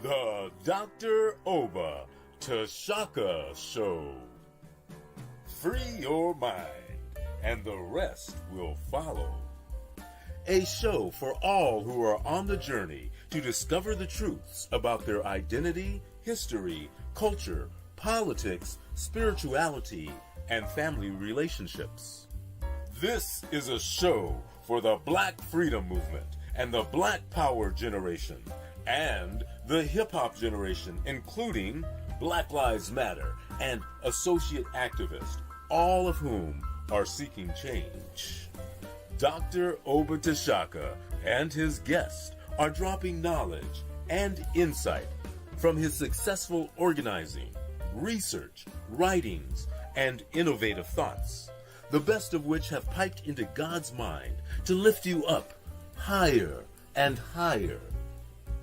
The Dr. Oba Tashaka Show. Free your mind, and the rest will follow. A show for all who are on the journey to discover the truths about their identity, history, culture, politics, spirituality, and family relationships. This is a show for the Black Freedom Movement and the Black Power generation and the hip-hop generation, including Black Lives Matter and associate activists, all of whom are seeking change. Dr. Oba Tashaka and his guests are dropping knowledge and insight from his successful organizing, research, writings, and innovative thoughts, the best of which have piped into God's mind to lift you up higher and higher.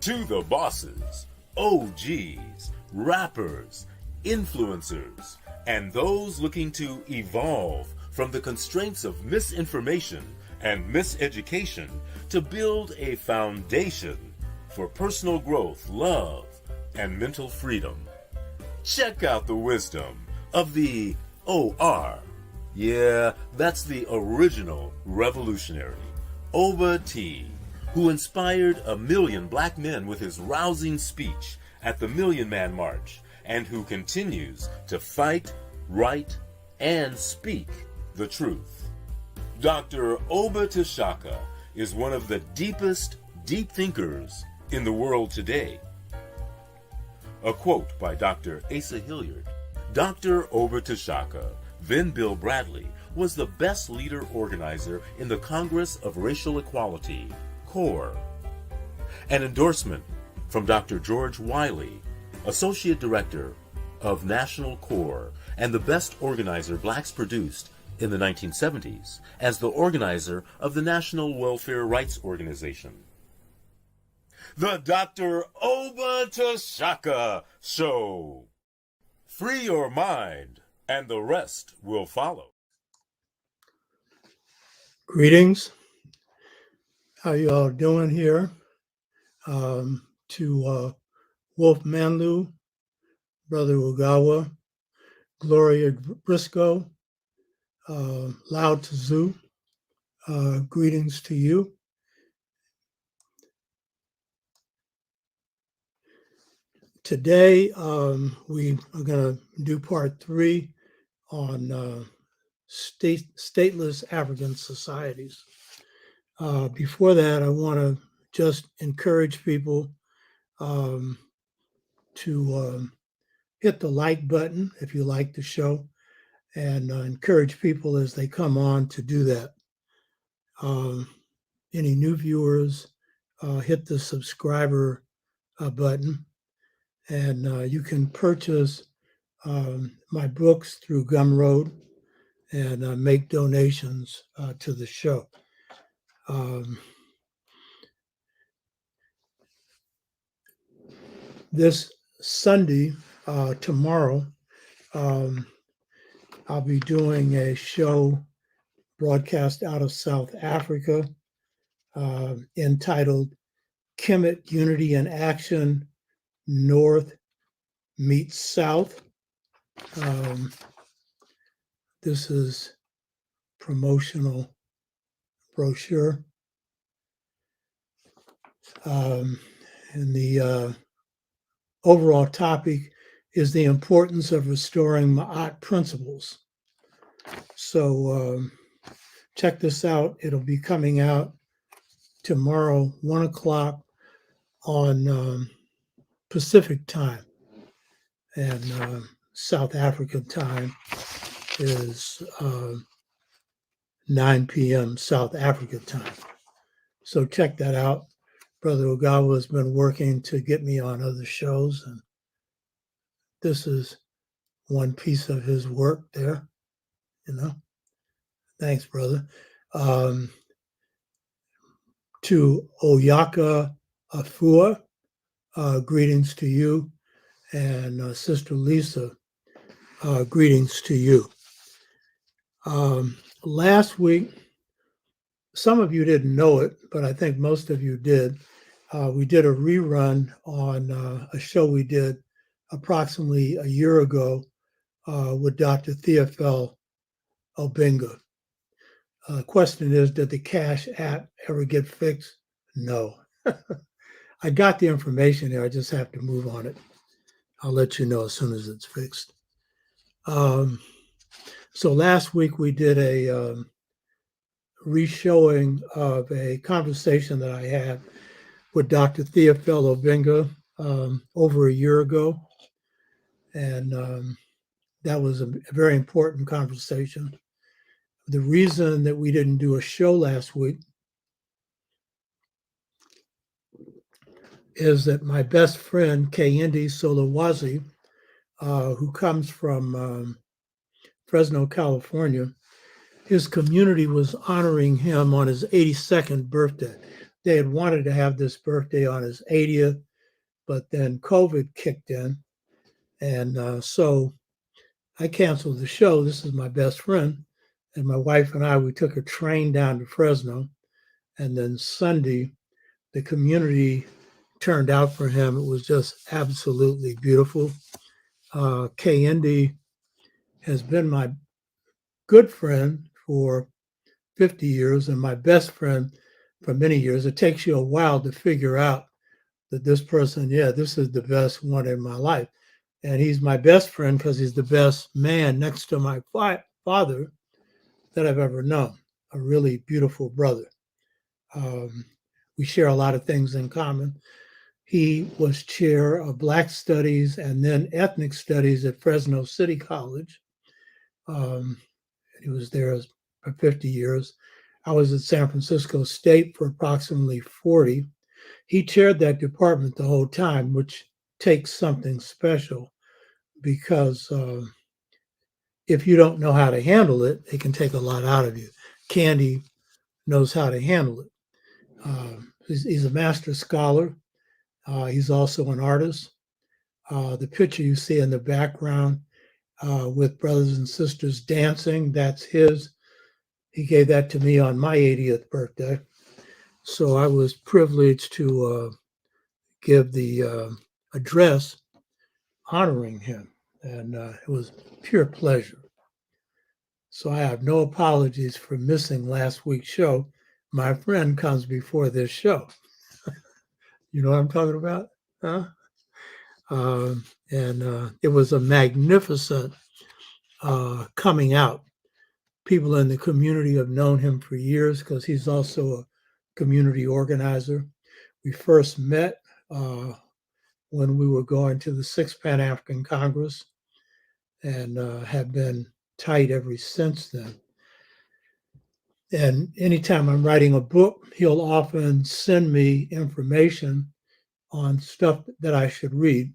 To the bosses, OGs, rappers, influencers, and those looking to evolve from the constraints of misinformation and miseducation to build a foundation for personal growth, love, and mental freedom. Check out the wisdom of the OR. Yeah, that's the original revolutionary, Oba T, who inspired 1 million black men with his rousing speech at the Million Man March, and who continues to fight, write, and speak the truth. Dr. Oba Tashaka is one of the deepest deep thinkers in the world today. A quote by Dr. Asa Hilliard. Dr. Oba Tashaka, then Bill Bradley, was the best leader organizer in the Congress of Racial Equality, CORE. An endorsement from Dr. George Wiley, Associate Director of National CORE and the best organizer blacks produced in the 1970s as the organizer of the National Welfare Rights Organization. The Dr. Oba Tashaka Show. Free your mind, and the rest will follow. Greetings. How you all doing here? To Wolf Manlu, Brother Ugawa, Gloria Briscoe, Lao Tzu, greetings to you. Today, we are going to do part 3 on stateless African societies. Before that, I want to just encourage people to hit the like button if you like the show, and encourage people as they come on to do that. Any new viewers, hit the subscriber button, and you can purchase my books through Gumroad and make donations to the show. This Sunday, tomorrow, I'll be doing a show broadcast out of South Africa entitled Kemetic Unity in Action, North Meets South. This is promotional brochure. And the overall topic is the importance of restoring Ma'at principles. So check this out. It'll be coming out tomorrow, 1 o'clock on Pacific time. And South African time is 9 p.m. South Africa time. So check that out. Brother Ogawa has been working to get me on other shows, and this is one piece of his work there, you know. Thanks, brother. To Oyaka Afua, greetings to you, and Sister Lisa, greetings to you. Last week, some of you didn't know it, but I think most of you did. We did a rerun on a show we did approximately a year ago with Dr. Theophil Obinga. Question is, did the Cash app ever get fixed? No. I got the information there. I just have to move on it. I'll let you know as soon as it's fixed. So last week we did a reshowing of a conversation that I had with Dr. Theophil Obinga over a year ago. And that was a very important conversation. The reason that we didn't do a show last week is that my best friend, Kendi Solowazi, who comes from Fresno, California, his community was honoring him on his 82nd birthday. They had wanted to have this birthday on his 80th, but then COVID kicked in. And so I canceled the show. This is my best friend. And my wife and I, we took a train down to Fresno. And then Sunday, the community turned out for him. It was just absolutely beautiful. Kendi has been my good friend for 50 years and my best friend for many years. It takes you a while to figure out that this person, this is the best one in my life. And he's my best friend because he's the best man next to my father that I've ever known, a really beautiful brother. We share a lot of things in common. He was chair of Black Studies and then Ethnic Studies at Fresno City College. He was there for 50 years. I was at San Francisco State for approximately 40. He chaired that department the whole time, which takes something special because if you don't know how to handle it, it can take a lot out of you. Kendi knows how to handle it. He's a master scholar. He's also an artist. The picture you see in the background with brothers and sisters dancing, that's his. He gave that to me on my 80th birthday. So I was privileged to give the address honoring him. And it was pure pleasure. So I have no apologies for missing last week's show. My friend comes before this show. You know what I'm talking about? Huh? And it was a magnificent coming out. People in the community have known him for years because he's also a community organizer. We first met when we were going to the 6th Pan-African Congress and have been tight ever since then. And anytime I'm writing a book, he'll often send me information on stuff that I should read.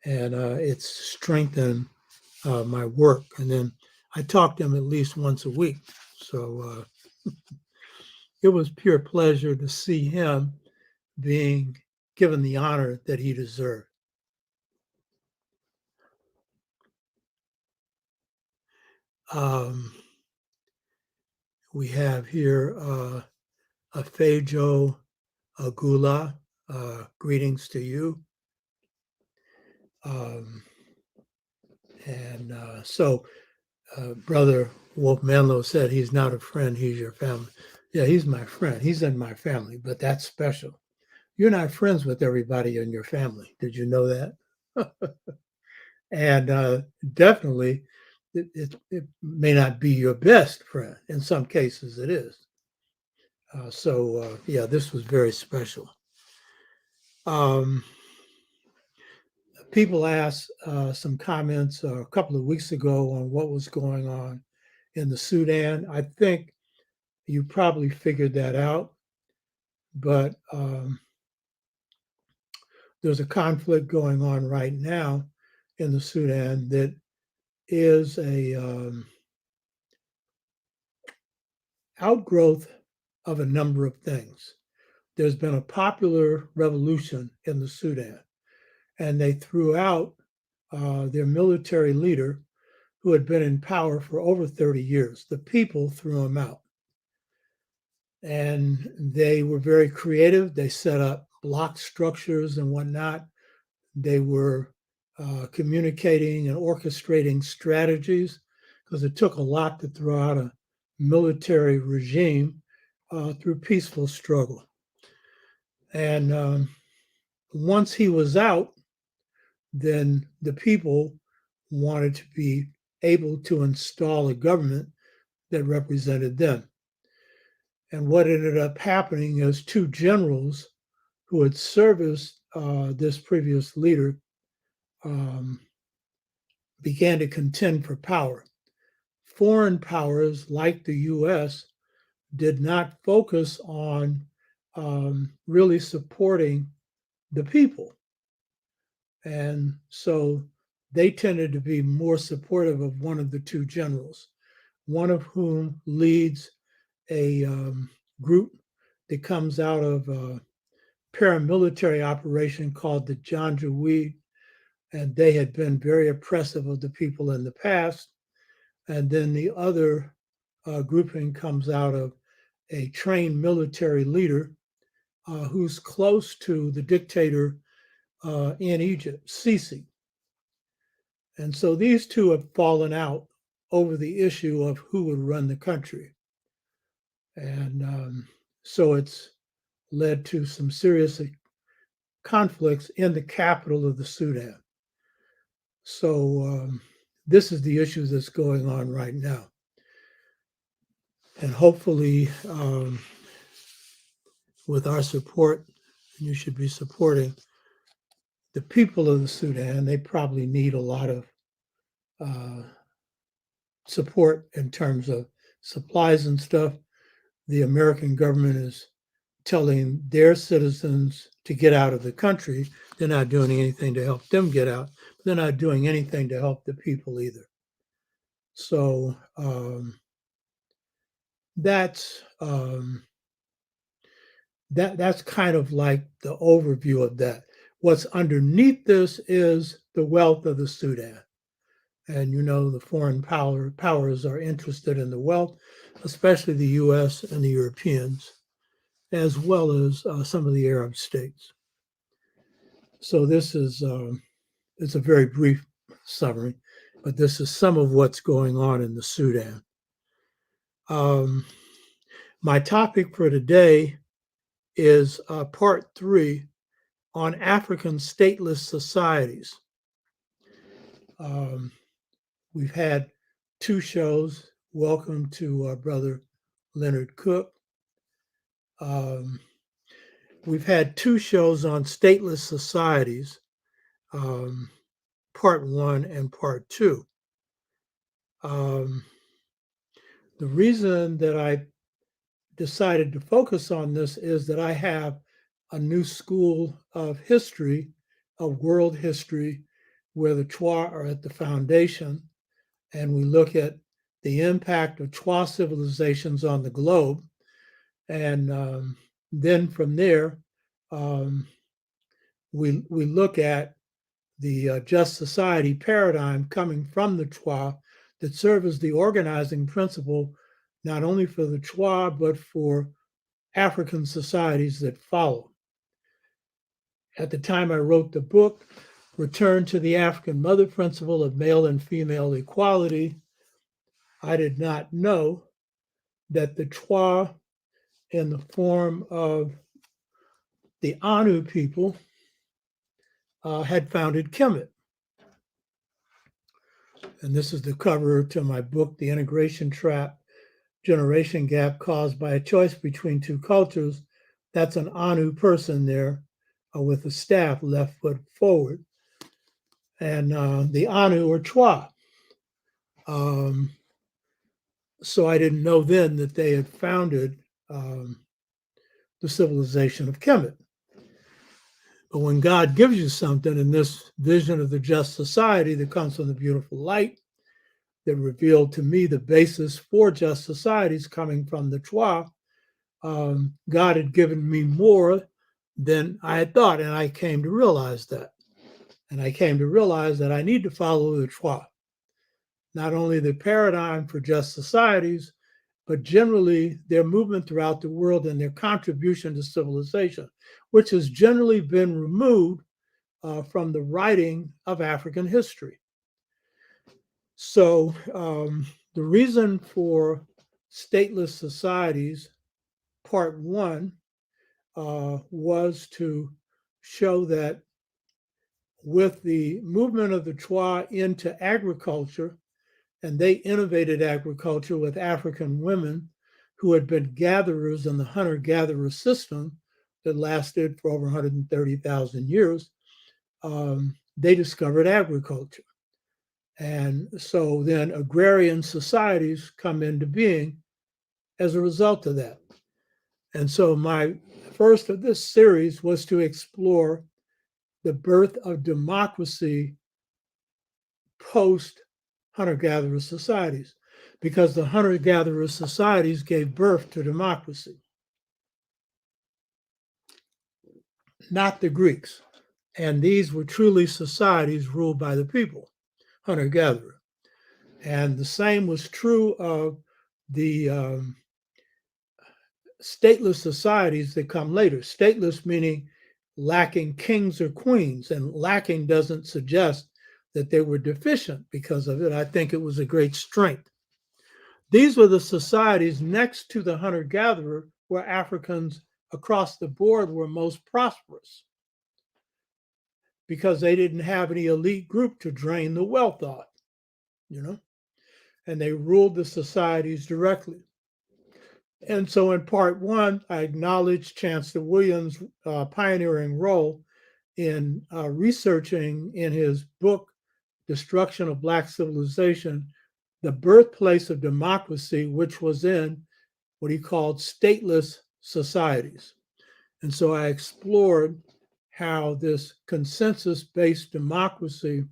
And it's strengthened my work. And then I talk to him at least once a week. So it was pure pleasure to see him being given the honor that he deserved. We have here Afejo Agula. Greetings to you. So Brother Wolf Menlo said he's not a friend, he's your family. Yeah, he's my friend. He's in my family, but that's special. You're not friends with everybody in your family. Did you know that? And definitely, it may not be your best friend. In some cases, it is. So this was very special. People asked some comments a couple of weeks ago on what was going on in the Sudan. I think you probably figured that out, but there's a conflict going on right now in the Sudan that is a outgrowth of a number of things. There's been a popular revolution in the Sudan, and they threw out their military leader who had been in power for over 30 years. The people threw him out. And they were very creative. They set up block structures and whatnot. They were communicating and orchestrating strategies, because it took a lot to throw out a military regime through peaceful struggle. And once he was out, then the people wanted to be able to install a government that represented them. And what ended up happening is two generals who had serviced this previous leader began to contend for power. Foreign powers like the US did not focus on really supporting the people. And so they tended to be more supportive of one of the two generals, one of whom leads a group that comes out of a paramilitary operation called the Janjaweed, and they had been very oppressive of the people in the past. And then the other grouping comes out of a trained military leader who's close to the dictator in Egypt, Sisi. And so these two have fallen out over the issue of who would run the country. And so it's led to some serious conflicts in the capital of the Sudan. So this is the issue that's going on right now. And hopefully, with our support, and you should be supporting the people of the Sudan. They probably need a lot of support in terms of supplies and stuff. The American government is telling their citizens to get out of the country. They're not doing anything to help them get out. They're not doing anything to help the people either. So that's kind of like the overview of that. What's underneath this is the wealth of the Sudan. And you know, the foreign powers are interested in the wealth, especially the US and the Europeans, as well as some of the Arab states. So this is it's a very brief summary, but this is some of what's going on in the Sudan. My topic for today is part 3 on African Stateless Societies. We've had 2 shows. Welcome to Brother Leonard Cook. We've had 2 shows on stateless societies, part 1 and part 2. The reason that I decided to focus on this is that I have a new school of history, of world history, where the Twa are at the foundation, and we look at the impact of Twa civilizations on the globe. And then from there, we look at the just society paradigm coming from the Twa that serve as the organizing principle, not only for the Twa, but for African societies that follow. At the time I wrote the book, Return to the African Mother Principle of Male and Female Equality, I did not know that the Twa, in the form of the Anu people, had founded Kemet. And this is the cover to my book, The Integration Trap, Generation Gap Caused by a Choice Between Two Cultures. That's an Anu person there with a staff, left foot forward. And the Anu are Twa. So I didn't know then that they had founded the civilization of Kemet. But when God gives you something in this vision of the just society that comes from the beautiful light, that revealed to me the basis for just societies coming from the Twa, God had given me more than I had thought. And I came to realize that. And I came to realize that I need to follow the Twa. Not only the paradigm for just societies, but generally their movement throughout the world and their contribution to civilization, which has generally been removed from the writing of African history. So the reason for stateless societies, part one, was to show that with the movement of the Twa into agriculture, and they innovated agriculture with African women who had been gatherers in the hunter-gatherer system that lasted for over 130,000 years, they discovered agriculture. And so then agrarian societies come into being as a result of that. And so my first of this series was to explore the birth of democracy post hunter-gatherer societies, because the hunter-gatherer societies gave birth to democracy, not the Greeks. And these were truly societies ruled by the people, hunter-gatherer. And the same was true of the stateless societies that come later. Stateless meaning lacking kings or queens, and lacking doesn't suggest that they were deficient because of it. I think it was a great strength. These were the societies next to the hunter-gatherer where Africans across the board were most prosperous, because they didn't have any elite group to drain the wealth off, and they ruled the societies directly. And so in part one, I acknowledged Chancellor Williams' pioneering role in researching in his book, Destruction of Black Civilization, the birthplace of democracy, which was in what he called stateless societies. And so I explored how this consensus-based democracy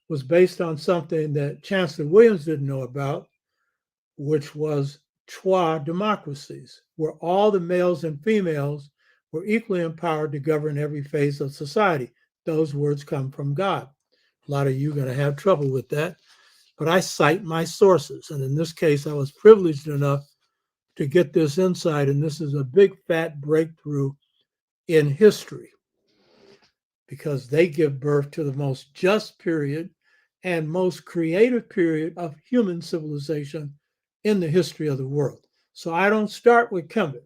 was based on something that Chancellor Williams didn't know about, which was Twa democracies, where all the males and females were equally empowered to govern every phase of society. Those words come from God. A lot of you are going to have trouble with that, but I cite my sources. And in this case, I was privileged enough to get this insight, and this is a big fat breakthrough in history, because they give birth to the most just period and most creative period of human civilization in the history of the world. So I don't start with Kemet.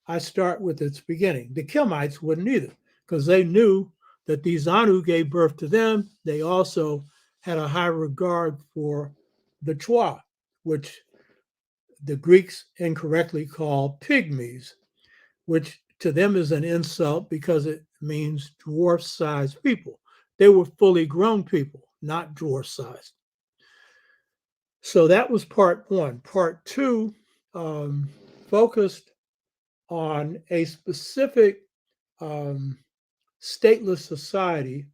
I start with its beginning. The Kemites wouldn't either, because they knew that these Anu gave birth to them. They also had a high regard for the Twa, which the Greeks incorrectly call pygmies, which to them is an insult because it means dwarf-sized people. They were fully grown people, not dwarf-sized. So that was part one. Part two focused on a specific stateless society,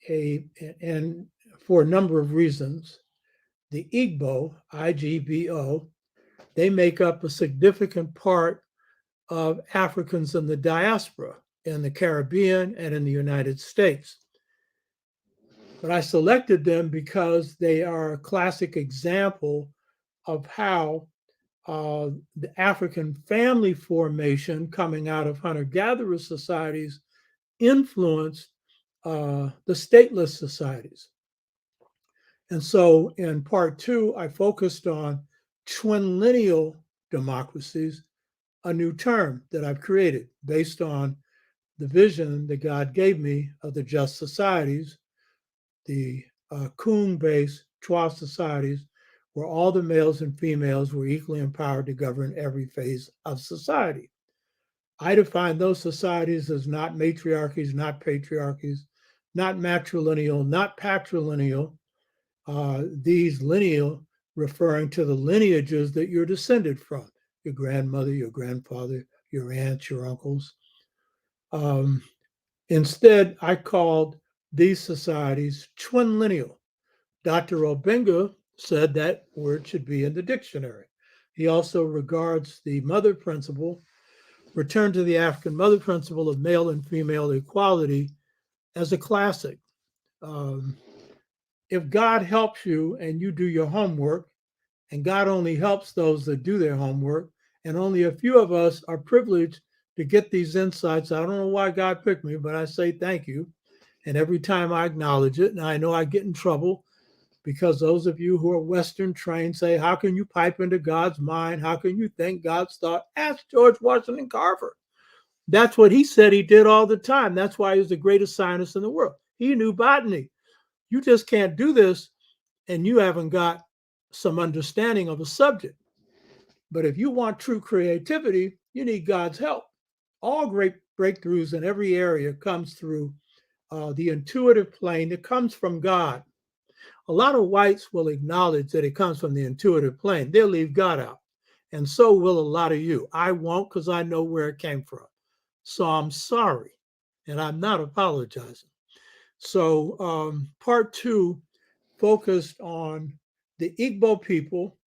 and for a number of reasons. The Igbo, IGBO, they make up a significant part of Africans in the diaspora in the Caribbean and in the United States. But I selected them because they are a classic example of how the African family formation coming out of hunter-gatherer societies influenced the stateless societies. And so in part two, I focused on twinlineal democracies, a new term that I've created based on the vision that God gave me of the just societies, the Kung-based Twa societies, where all the males and females were equally empowered to govern every phase of society. I define those societies as not matriarchies, not patriarchies, not matrilineal, not patrilineal. These lineal referring to the lineages that you're descended from, your grandmother, your grandfather, your aunts, your uncles. Instead, I called these societies twinlineal. Dr. Obenga said that word should be in the dictionary. He also regards the mother principle, return to the African mother principle of male and female equality, as a classic. If God helps you and you do your homework And God only helps those that do their homework. And only a few of us are privileged to get these insights. I don't know why God picked me, but I say thank you. And every time I acknowledge it, and I know I get in trouble because those of you who are Western trained say, how can you pipe into God's mind? How can you think God's thought? Ask George Washington Carver. That's what he said he did all the time. That's why he was the greatest scientist in the world. He knew botany. You just can't do this and you haven't got some understanding of a subject. But if you want true creativity, you need God's help. All great breakthroughs in every area comes through the intuitive plane that comes from God. A lot of whites will acknowledge that it comes from the intuitive plane. They'll leave God out. And so will a lot of you. I won't, because I know where it came from. So I'm sorry, and I'm not apologizing. So part 2 focused on the Igbo people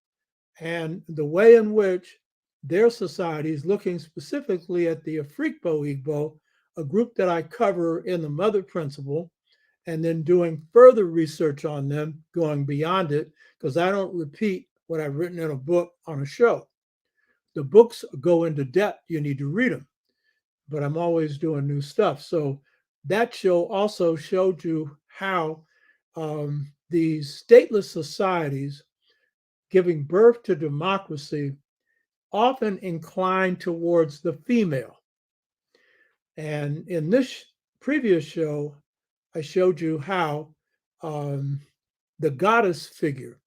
and the way in which their societies, looking specifically at the Afrikbo Igbo, a group that I cover in the Mother Principle, and then doing further research on them, going beyond it, because I don't repeat what I've written in a book on a show. The books go into depth. You need to read them. But I'm always doing new stuff. So that show also showed you how these stateless societies giving birth to democracy often incline towards the female. And in this previous show, I showed you how the goddess figure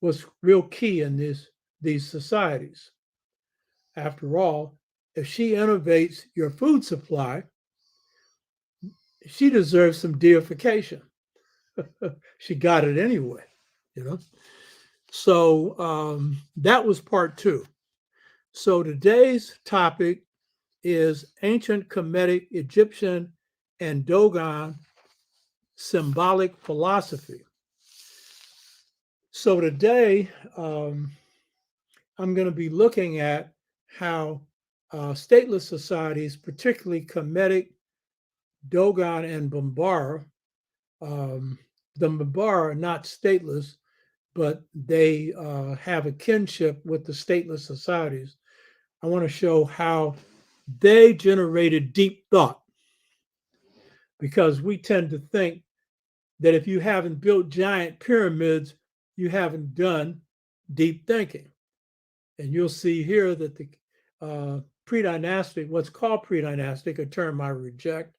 was real key in these societies. After all, if she innovates your food supply, she deserves some deification. She got it anyway, you know. So that was part 2. So today's topic is ancient Kemetic, Egyptian, and Dogon symbolic philosophy. So today I'm going to be looking at how stateless societies, particularly Kemetic, Dogon, and Bambara, the Bambara are not stateless, but they have a kinship with the stateless societies. I want to show how they generated deep thought, because we tend to think that if you haven't built giant pyramids, you haven't done deep thinking. And you'll see here that the pre-dynastic, what's called pre-dynastic, a term I reject,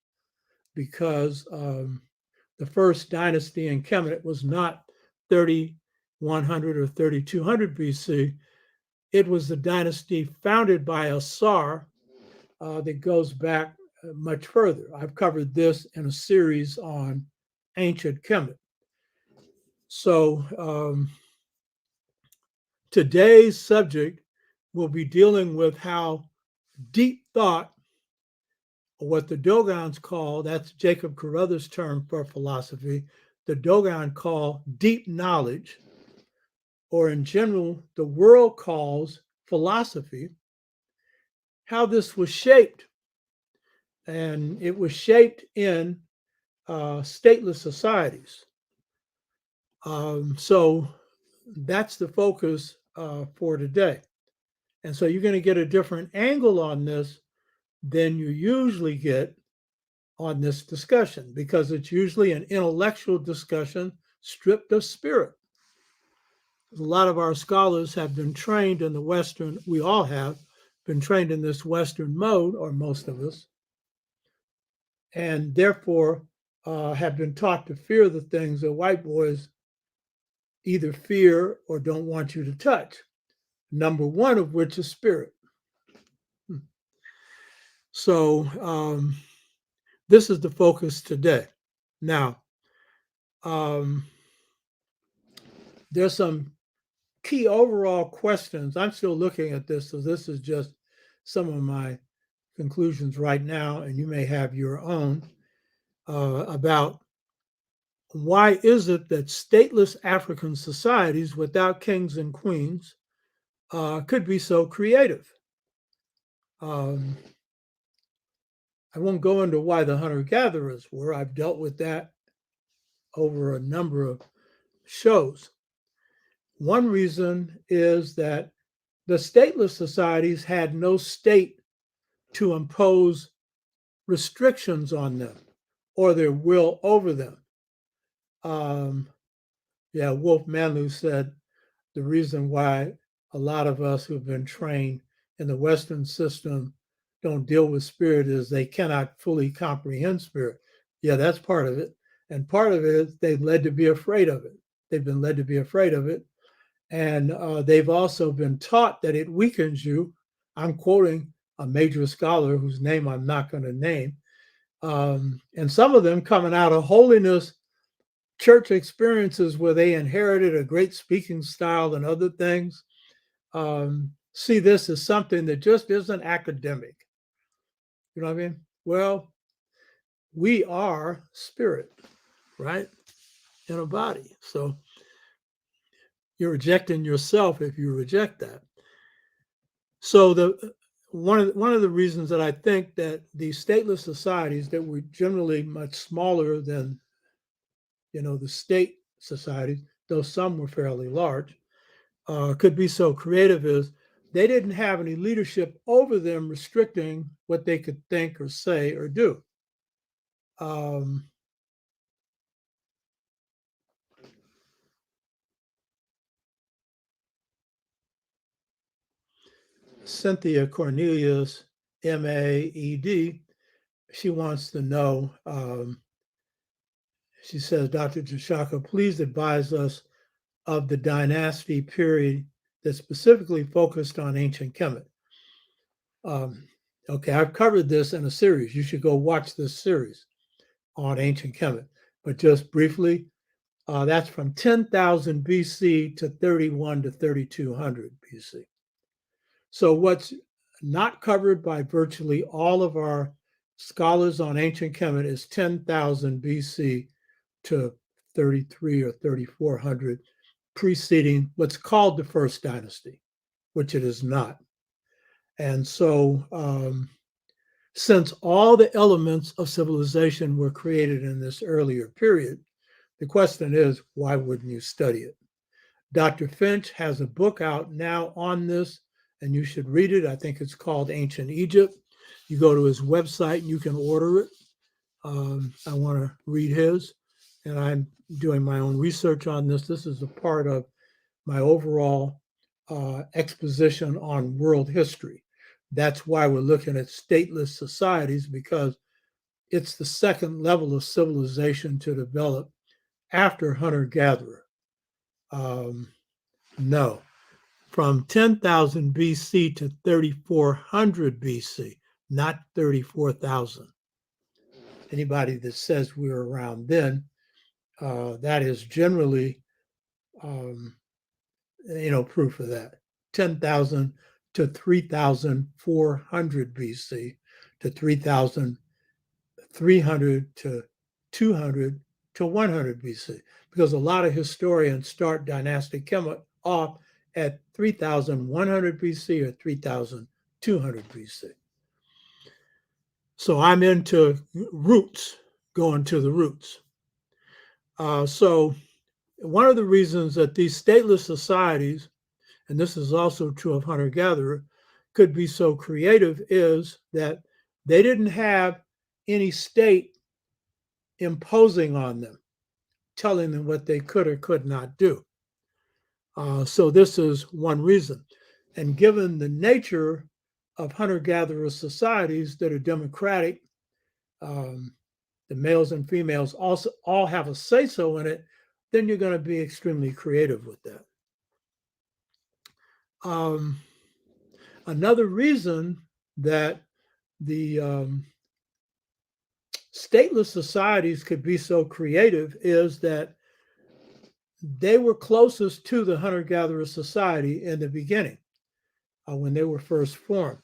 because the first dynasty in Kemetic was not 3100 or 3200 BC. It was the dynasty founded by a Tsar that goes back much further. I've covered this in a series on ancient Kemet. So today's subject will be dealing with how deep thought, what the Dogons call, that's Jacob Carruthers' term for philosophy, the Dogon call deep knowledge, or in general, the world calls philosophy, how this was shaped. And it was shaped in stateless societies. So that's the focus for today. And so you're going to get a different angle on this than you usually get on this discussion, because it's usually an intellectual discussion stripped of spirit. A lot of our scholars have been trained in the Western, we all have been trained in this Western mode, or most of us, and therefore have been taught to fear the things that white boys either fear or don't want you to touch. Number one of which is spirit. So this is the focus today. Now, there's some key overall questions. I'm still looking at this, so this is just some of my conclusions right now, and you may have your own about why is it that stateless African societies without kings and queens could be so creative. I won't go into why the hunter-gatherers were. I've dealt with that over a number of shows. One reason is that the stateless societies had no state to impose restrictions on them or their will over them. Wolf Manlou said the reason why a lot of us who've been trained in the Western system don't deal with spirit is they cannot fully comprehend spirit. Yeah, that's part of it. And part of it is they've led to be afraid of it. They've been led to be afraid of it. And they've also been taught that it weakens you. I'm quoting a major scholar whose name I'm not going to name. And some of them coming out of holiness church experiences where they inherited a great speaking style and other things, see this as something that just isn't academic. You know what I mean? Well, we are spirit, right? In a body. So you're rejecting yourself if you reject that. So one of the reasons that I think that these stateless societies that were generally much smaller than the state societies, though some were fairly large, could be so creative is they didn't have any leadership over them restricting what they could think or say or do. Cynthia Cornelius, MAED, she wants to know, she says, Dr. Tshaka, please advise us of the dynasty period that specifically focused on ancient Kemet. Okay, I've covered this in a series. You should go watch this series on ancient Kemet. But just briefly, that's from 10,000 BC to 31 to 3200 BC. So what's not covered by virtually all of our scholars on ancient Kemet is 10,000 BC to 33 or 3400, preceding what's called the First Dynasty, which it is not. And so since all the elements of civilization were created in this earlier period, the question is, why wouldn't you study it? Dr. Finch has a book out now on this, and you should read it. I think it's called Ancient Egypt. You go to his website and you can order it. I want to read his, and I'm doing my own research on this. This is a part of my overall exposition on world history. That's why we're looking at stateless societies, because it's the second level of civilization to develop after hunter-gatherer. No, from 10,000 BC to 3,400 BC, not 34,000. Anybody that says we were around then, that is generally, proof of that. 10,000 to 3,400 BC to 3,300 to 200 to 100 BC, because a lot of historians start dynastic Kemet off at 3,100 BC or 3,200 BC. So I'm into roots, going to the roots. So one of the reasons that these stateless societies, and this is also true of hunter-gatherer, could be so creative is that they didn't have any state imposing on them, telling them what they could or could not do. So this is one reason. And given the nature of hunter-gatherer societies that are democratic, the males and females also all have a say-so in it, then you're going to be extremely creative with that. Another reason that the stateless societies could be so creative is that they were closest to the hunter-gatherer society in the beginning, when they were first formed.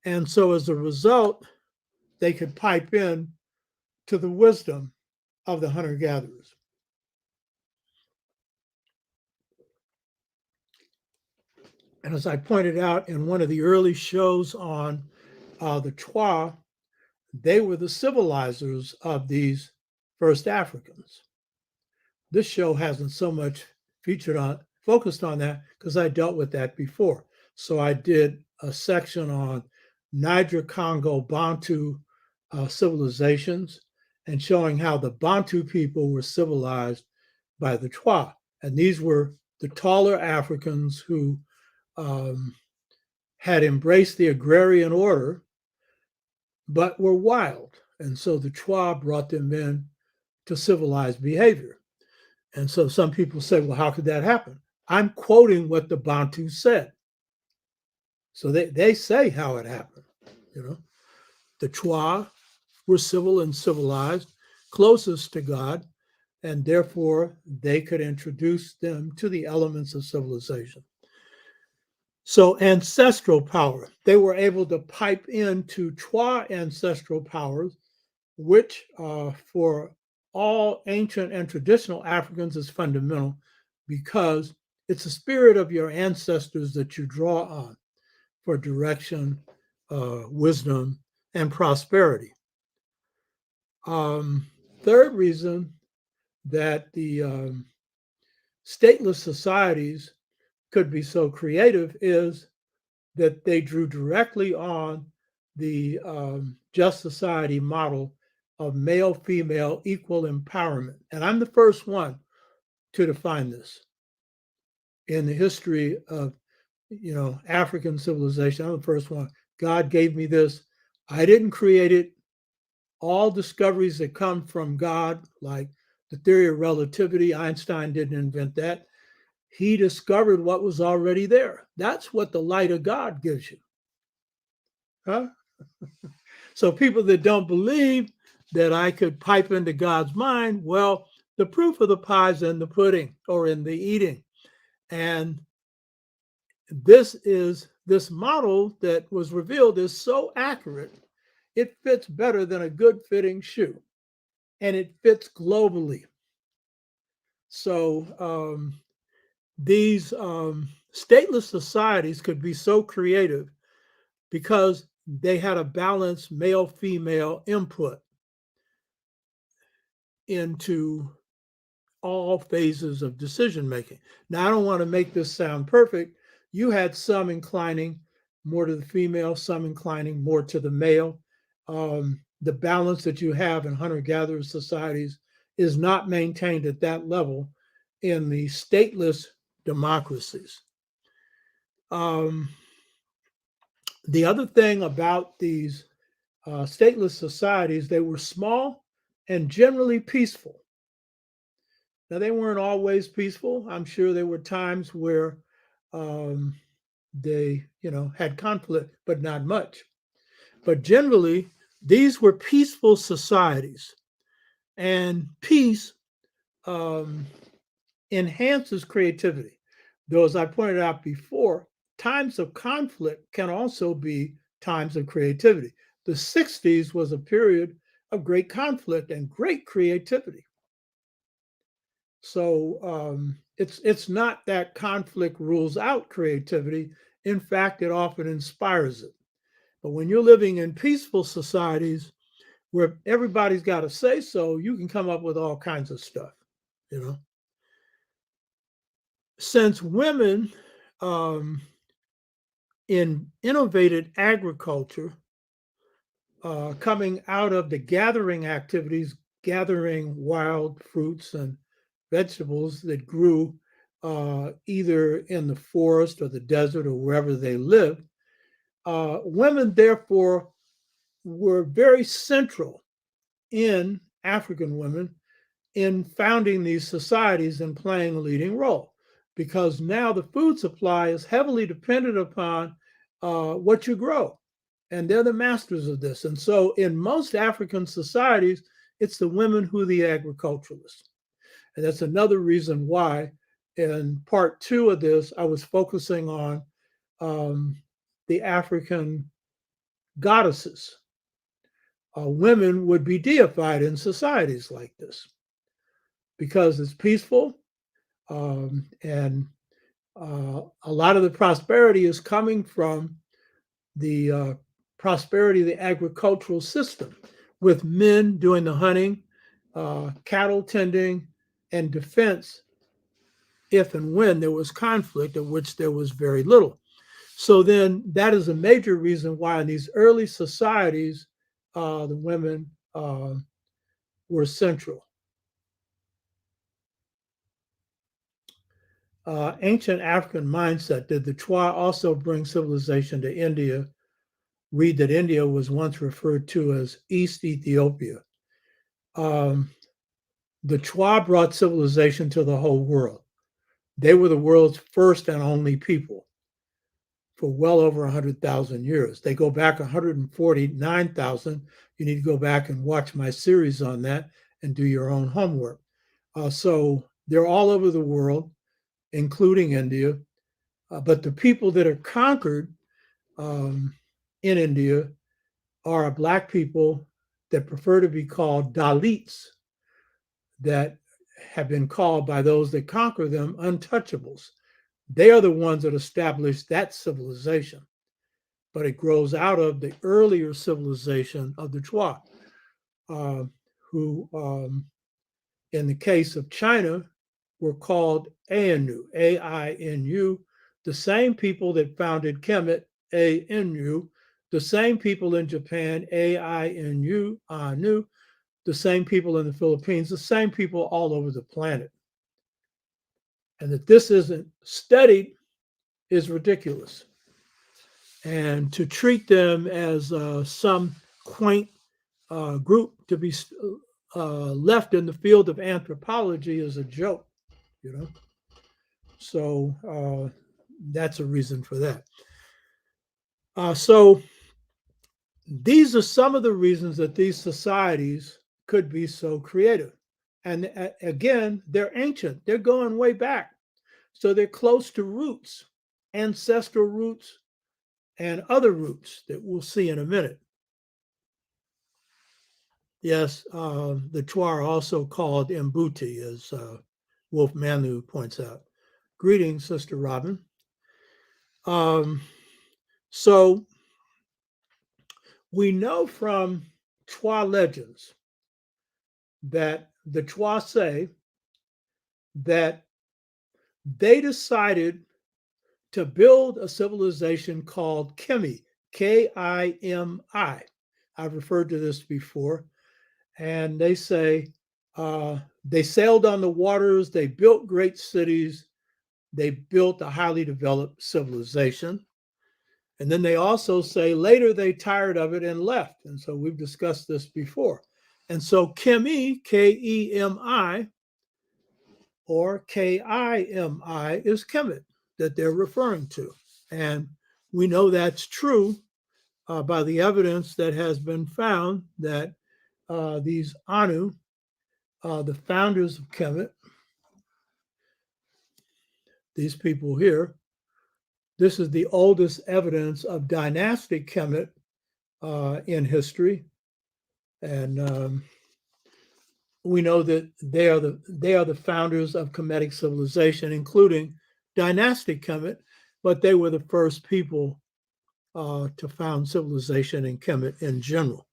And so as a result, they could pipe in to the wisdom of the hunter-gatherers. And as I pointed out in one of the early shows on the Twa, they were the civilizers of these first Africans. This show hasn't so much featured focused on that because I dealt with that before. So I did a section on Niger-Congo Bantu civilizations and showing how the Bantu people were civilized by the Twa. And these were the taller Africans who had embraced the agrarian order, but were wild. And so the Twa brought them in to civilized behavior. And so some people say, well, how could that happen? I'm quoting what the Bantu said. So they say how it happened. The Twa were civil and civilized, closest to God, and therefore they could introduce them to the elements of civilization. So ancestral power, they were able to pipe into Twa ancestral powers, which for all ancient and traditional Africans is fundamental because it's the spirit of your ancestors that you draw on for direction, wisdom, and prosperity. Third reason that the stateless societies could be so creative is that they drew directly on the just society model of male-female equal empowerment. And I'm the first one to define this in the history of African civilization. I'm the first one. God gave me this. I didn't create it. All discoveries that come from God, like the theory of relativity, Einstein didn't invent that. He discovered what was already there. That's what the light of God gives you. Huh? So people that don't believe that I could pipe into God's mind, well, the proof of the pie is in the pudding or in the eating. And this model that was revealed is so accurate, it fits better than a good fitting shoe. And it fits globally. So these stateless societies could be so creative because they had a balanced male-female input into all phases of decision making. Now, I don't want to make this sound perfect. You had some inclining more to the female, some inclining more to the male. The balance that you have in hunter-gatherer societies is not maintained at that level in the stateless democracies. The other thing about these stateless societies, they were small and generally peaceful. Now, they weren't always peaceful. I'm sure there were times where they, had conflict, but not much. But generally, these were peaceful societies, and peace enhances creativity. Though, as I pointed out before, times of conflict can also be times of creativity. The 60s was a period of great conflict and great creativity. So it's not that conflict rules out creativity. In fact, it often inspires it. But when you're living in peaceful societies where everybody's got to say so, you can come up with all kinds of stuff, Since women in innovated agriculture, coming out of the gathering activities, gathering wild fruits and vegetables that grew either in the forest or the desert or wherever they lived, women therefore were very central in African women in founding these societies and playing a leading role, because now the food supply is heavily dependent upon what you grow. And they're the masters of this. And so in most African societies, it's the women who are the agriculturalists. And that's another reason why in part 2 of this, I was focusing on the African goddesses. Women would be deified in societies like this because it's peaceful, and a lot of the prosperity is coming from the prosperity of the agricultural system, with men doing the hunting, cattle tending, and defense if and when there was conflict, of which there was very little. So then that is a major reason why in these early societies, the women were central. Ancient African mindset. Did the Twa also bring civilization to India? Read that India was once referred to as East Ethiopia. The Twa brought civilization to the whole world. They were the world's first and only people for well over 100,000 years. They go back 149,000. You need to go back and watch my series on that and do your own homework. So they're all over the world, including India. But the people that are conquered in India are Black people that prefer to be called Dalits, that have been called by those that conquer them untouchables. They are the ones that established that civilization, but it grows out of the earlier civilization of the Twa, who, in the case of China, were called Ainu, A-I-N-U, the same people that founded Kemet, A-N-U, the same people in Japan, A-I-N-U, Anu, the same people in the Philippines, the same people all over the planet. And that this isn't studied is ridiculous. And to treat them as some quaint group to be left in the field of anthropology is a joke, you know. So that's a reason for that. So these are some of the reasons that these societies could be so creative. And again, they're ancient. They're going way back. So they're close to roots, ancestral roots, and other roots that we'll see in a minute. Yes, the Twa are also called Mbuti, as Wolf Manu points out. Greetings, Sister Robin. So we know from Twa legends that the Twa say that they decided to build a civilization called Kemi, K-I-M-I. I've referred to this before. And they say they sailed on the waters, they built great cities, they built a highly developed civilization. And then they also say later they tired of it and left. And so we've discussed this before. And so Kemi, K-E-M-I, or K-I-M-I is Kemet that they're referring to. And we know that's true by the evidence that has been found that these Anu, the founders of Kemet, these people here, this is the oldest evidence of dynastic Kemet in history. And we know that they are the founders of Kemetic civilization, including dynastic Kemet, but they were the first people to found civilization in Kemet in general.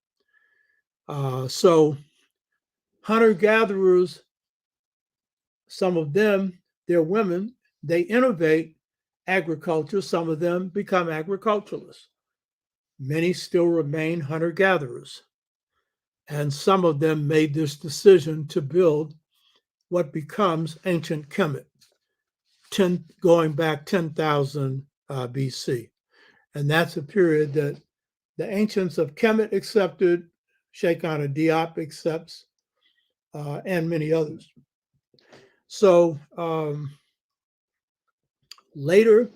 So hunter-gatherers, some of them, they're women, they innovate agriculture. Some of them become agriculturalists. Many still remain hunter-gatherers. And some of them made this decision to build what becomes ancient Kemet, going back 10,000 BC. And that's a period that the ancients of Kemet accepted, Sheikh Anta Diop accepts, and many others. So later,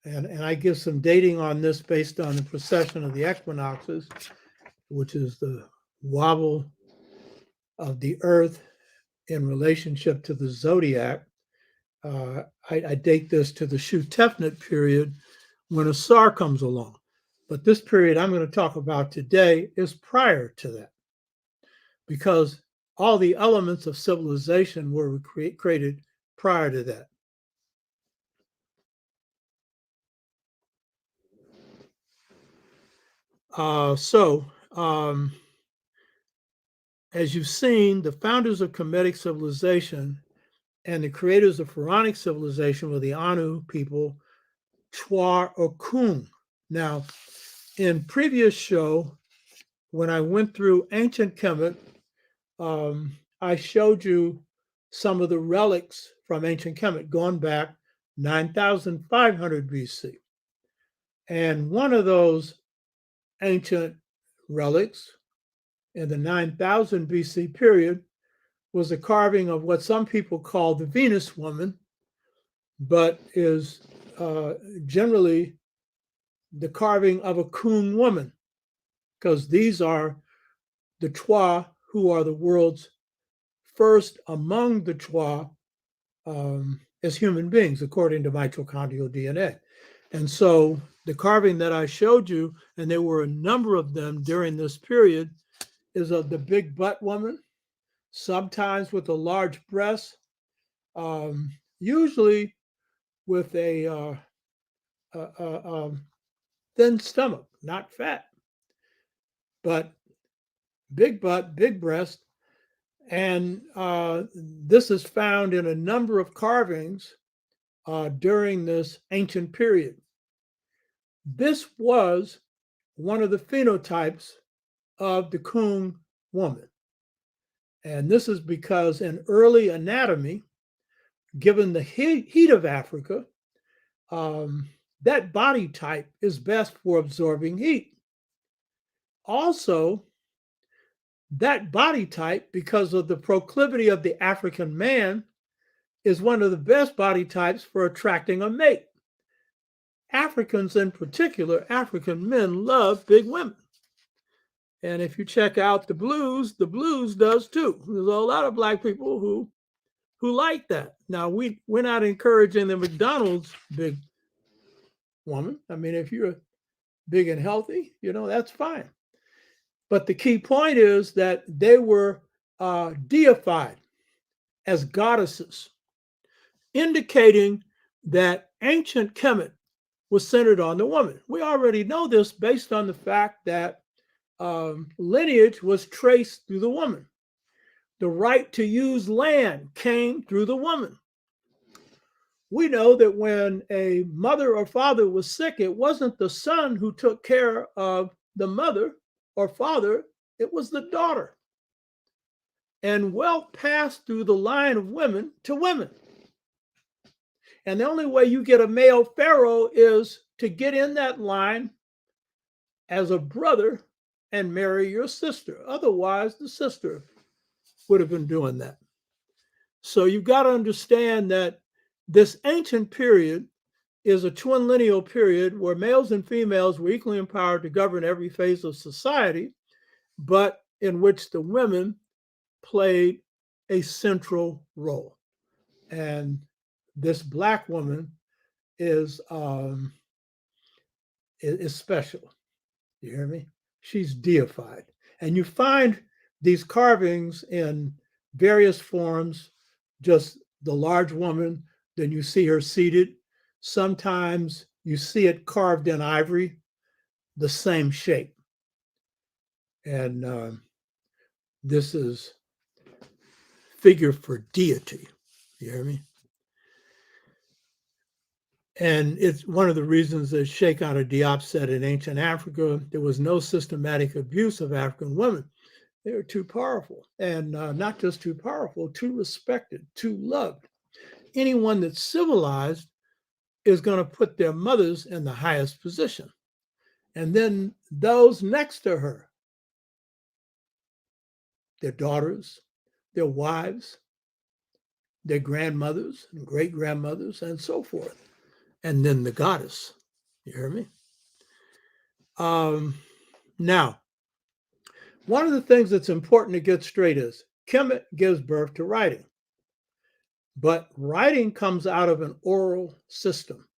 and I give some dating on this based on the precession of the equinoxes, which is the wobble of the earth in relationship to the zodiac. I date this to the Shu Tefnut period when Asar comes along. But this period I'm going to talk about today is prior to that, because all the elements of civilization were created prior to that. As you've seen, the founders of Kemetic civilization And the creators of Pharaonic civilization were the Anu people, Twa or Kun. Now, in previous show, when I went through ancient Kemet, I showed you some of the relics from ancient Kemet going back 9,500 BC. And one of those ancient relics in the 9,000 BC period was a carving of what some people call the Venus woman, but is generally the carving of a Kun woman, because these are the Twa, who are the world's first among the Twa as human beings, according to mitochondrial DNA. And so the carving that I showed you, and there were a number of them during this period, is of the big butt woman, sometimes with a large breast, usually with a thin stomach, not fat, but big butt, big breast. And this is found in a number of carvings during this ancient period. This was one of the phenotypes of the Kun woman. And this is because in early anatomy, given the heat of Africa, that body type is best for absorbing heat. Also, that body type, because of the proclivity of the African man, is one of the best body types for attracting a mate. Africans in particular, African men love big women. And if you check out the blues does too. There's a lot of Black people who like that. Now, we're not encouraging the McDonald's big woman. I mean, if you're big and healthy, that's fine. But the key point is that they were deified as goddesses, indicating that ancient Kemet was centered on the woman. We already know this based on the fact that lineage was traced through the woman. The right to use land came through the woman. We know that when a mother or father was sick, it wasn't the son who took care of the mother or father, it was the daughter. And wealth passed through the line of women to women. And the only way you get a male pharaoh is to get in that line as a brother and marry your sister. Otherwise, the sister would have been doing that. So you've got to understand that this ancient period is a twin lineal period where males and females were equally empowered to govern every phase of society, but in which the women played a central role. And this Black woman is special. You hear me? She's deified. And you find these carvings in various forms, just the large woman, then you see her seated. Sometimes you see it carved in ivory, the same shape. And this is figure for deity. You hear me? And it's one of the reasons that Sheikh Anta Diop said in ancient Africa, there was no systematic abuse of African women. They were too powerful, and not just too powerful, too respected, too loved. Anyone that's civilized is going to put their mothers in the highest position. And then those next to her, their daughters, their wives, their grandmothers and great-grandmothers, and so forth. And then the goddess. You hear me? Now, one of the things that's important to get straight is Kemet gives birth to writing. But writing comes out of an oral system.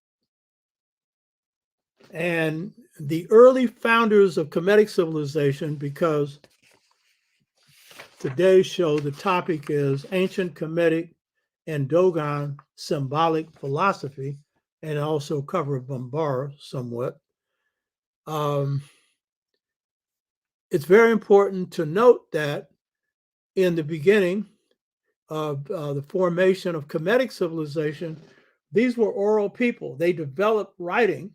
And the early founders of Kemetic civilization, because today's show, the topic is Ancient Kemetic and Dogon Symbolic Philosophy, and also cover Bambara somewhat. It's very important to note that in the beginning, of the formation of Kemetic civilization, these were oral people. They developed writing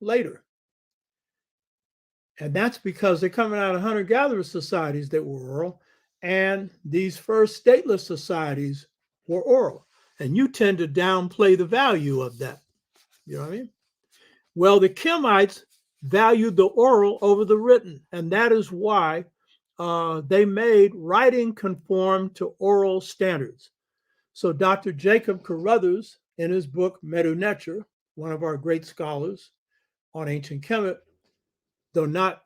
later. And that's because they're coming out of hunter-gatherer societies that were oral, and these first stateless societies were oral. And you tend to downplay the value of that. You know what I mean? Well, the Kemites valued the oral over the written, and that is why they made writing conform to oral standards. So Dr. Jacob Carruthers, in his book Medu Neter, one of our great scholars on ancient Kemet, though not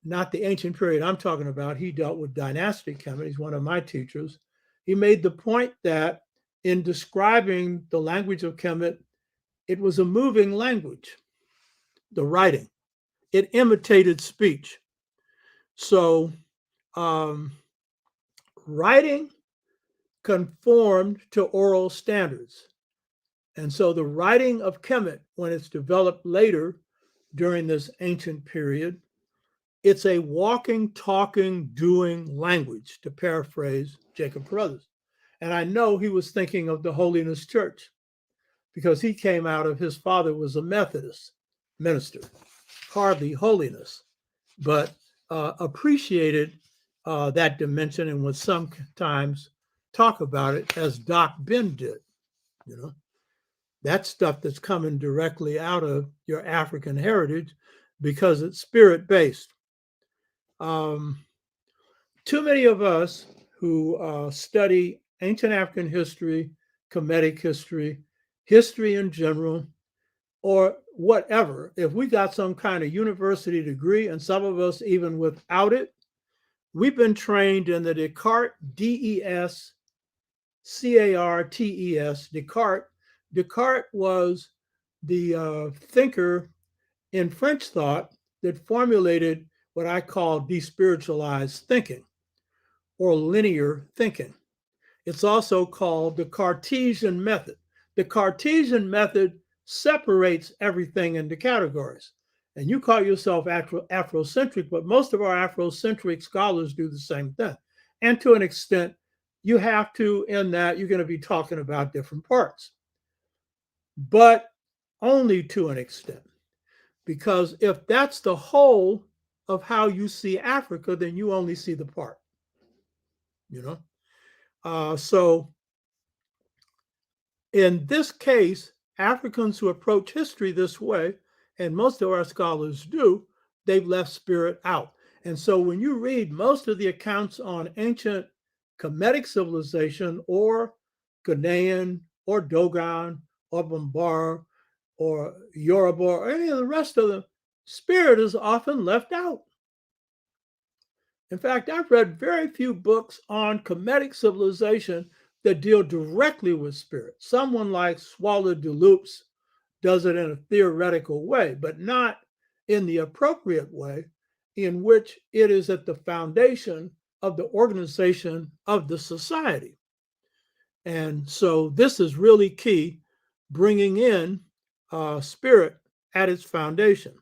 the ancient period I'm talking about, he dealt with dynastic Kemet. He's one of my teachers. He made the point that in describing the language of Kemet, it was a moving language, the writing. It imitated speech. So writing conformed to oral standards. And so the writing of Kemet, when it's developed later during this ancient period, it's a walking, talking, doing language, to paraphrase Jacob Carruthers. And I know he was thinking of the Holiness Church because he came out of, his father was a Methodist minister, hardly holiness, but appreciated that dimension and would sometimes talk about it as Doc Ben did. You know, that's stuff that's coming directly out of your African heritage because it's spirit-based. Too many of us who study ancient African history, Kemetic history, history in general, or whatever, if we got some kind of university degree, and some of us even without it, we've been trained in the Descartes, D-E-S-C-A-R-T-E-S, Descartes. Descartes was the thinker in French thought that formulated what I call despiritualized thinking or linear thinking. It's also called the Cartesian method. The Cartesian method separates everything into categories. And you call yourself Afrocentric, but most of our Afrocentric scholars do the same thing. And to an extent, you have to, in that you're going to be talking about different parts, but only to an extent. Because if that's the whole of how you see Africa, then you only see the part, you know? So in this case, Africans who approach history this way, and most of our scholars do, they've left spirit out. And so when you read most of the accounts on ancient Kemetic civilization or Ghanaian or Dogon or Bambara or Yoruba or any of the rest of them, spirit is often left out. In fact, I've read very few books on Kemetic civilization that deal directly with spirit. Someone like Swallow Deloops does it in a theoretical way, but not in the appropriate way in which it is at the foundation of the organization of the society. And so this is really key, bringing in spirit at its foundation.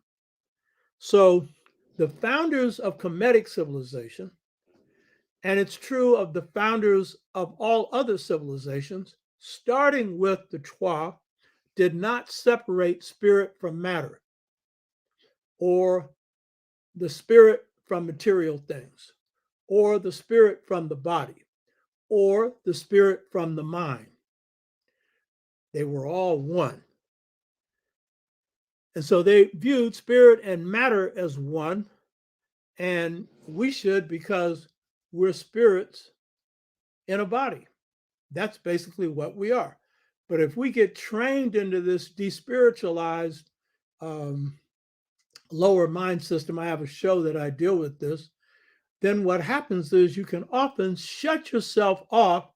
So the founders of Kemetic civilization, and it's true of the founders of all other civilizations, starting with the Twa, did not separate spirit from matter or the spirit from material things or the spirit from the body or the spirit from the mind. They were all one. And so they viewed spirit and matter as one, and we should because we're spirits in a body. That's basically what we are. But if we get trained into this despiritualized lower mind system, I have a show that I deal with this, then what happens is you can often shut yourself off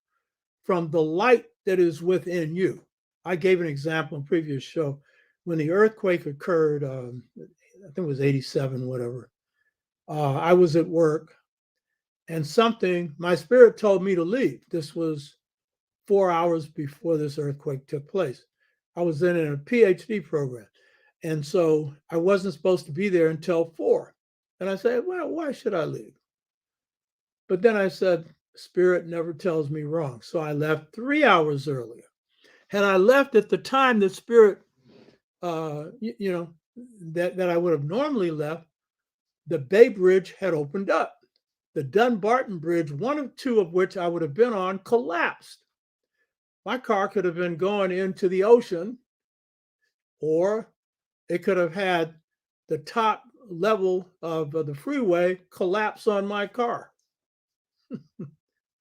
from the light that is within you. I gave an example in a previous show. When the earthquake occurred, I think it was 87, whatever, I was at work and my spirit told me to leave. This was 4 hours before this earthquake took place. I was then in a PhD program. And so I wasn't supposed to be there until 4. And I said, well, why should I leave? But then I said, Spirit never tells me wrong. So I left 3 hours earlier. Had I left at the time that Spirit, that I would have normally left, the Bay Bridge had opened up. The Dunbarton Bridge, one of two of which I would have been on, collapsed. My car could have been going into the ocean, or it could have had the top level of the freeway collapse on my car.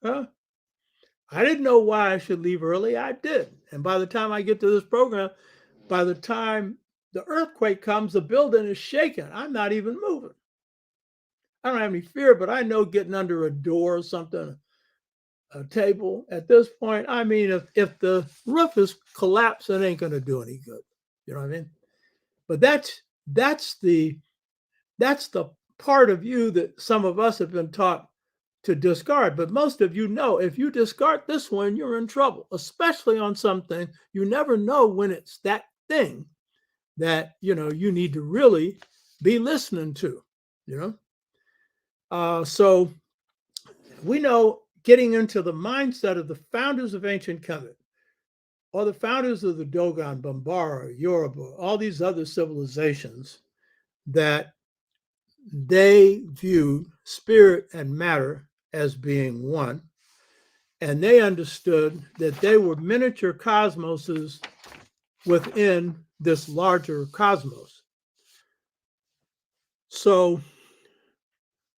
Huh? I didn't know why I should leave early. I did. And by the time I get to this program, by the time the earthquake comes, the building is shaking. I'm not even moving. I don't have any fear, but I know getting under a door or something, a table at this point, I mean, if the roof is collapsed, it ain't going to do any good. You know what I mean? But that's the part of you that some of us have been taught to discard. But most of you know, if you discard this one, you're in trouble, especially on something you never know when it's that thing that, you need to really be listening to, So we know, getting into the mindset of the founders of ancient Kemet, or the founders of the Dogon, Bambara, Yoruba, all these other civilizations, that they viewed spirit and matter as being one. And they understood that they were miniature cosmoses within this larger cosmos. So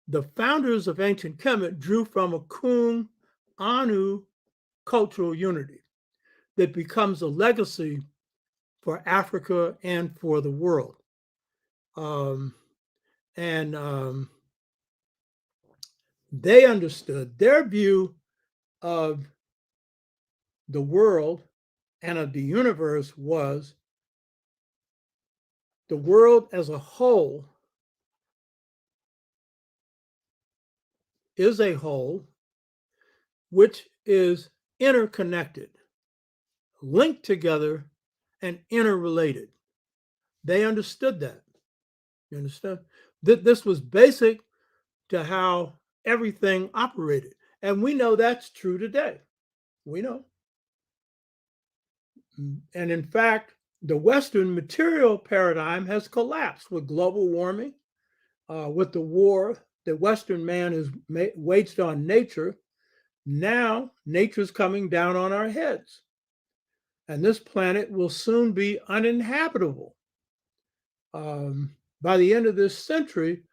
the founders of ancient Kemet drew from a Kung Anu cultural unity that becomes a legacy for Africa and for the world. They understood, their view of the world and of the universe was the world as a whole is a whole which is interconnected, linked together, and interrelated. They understood that. You understand? This was basic to how everything operated. And we know that's true today. We know. And in fact, the Western material paradigm has collapsed with global warming, with the war that Western man has waged on nature. Now, nature's coming down on our heads. And this planet will soon be uninhabitable by the end of this century,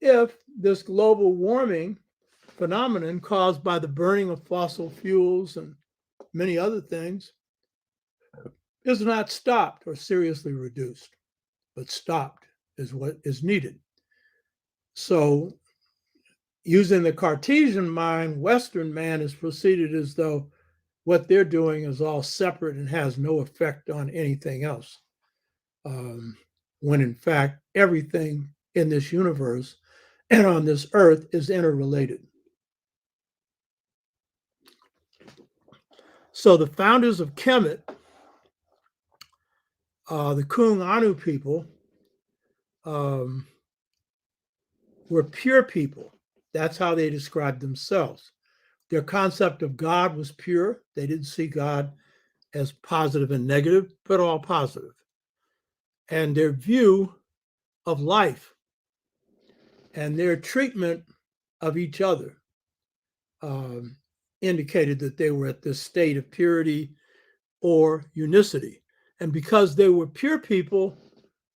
if this global warming phenomenon caused by the burning of fossil fuels and many other things is not stopped or seriously reduced, but stopped is what is needed. So using the Cartesian mind, Western man has proceeded as though what they're doing is all separate and has no effect on anything else. When in fact, everything in this universe and on this earth is interrelated. So the founders of Kemet, the Kung Anu people, were pure people. That's how they described themselves. Their concept of God was pure. They didn't see God as positive and negative, but all positive. And their view of life and their treatment of each other indicated that they were at this state of purity or unicity. And because they were pure people,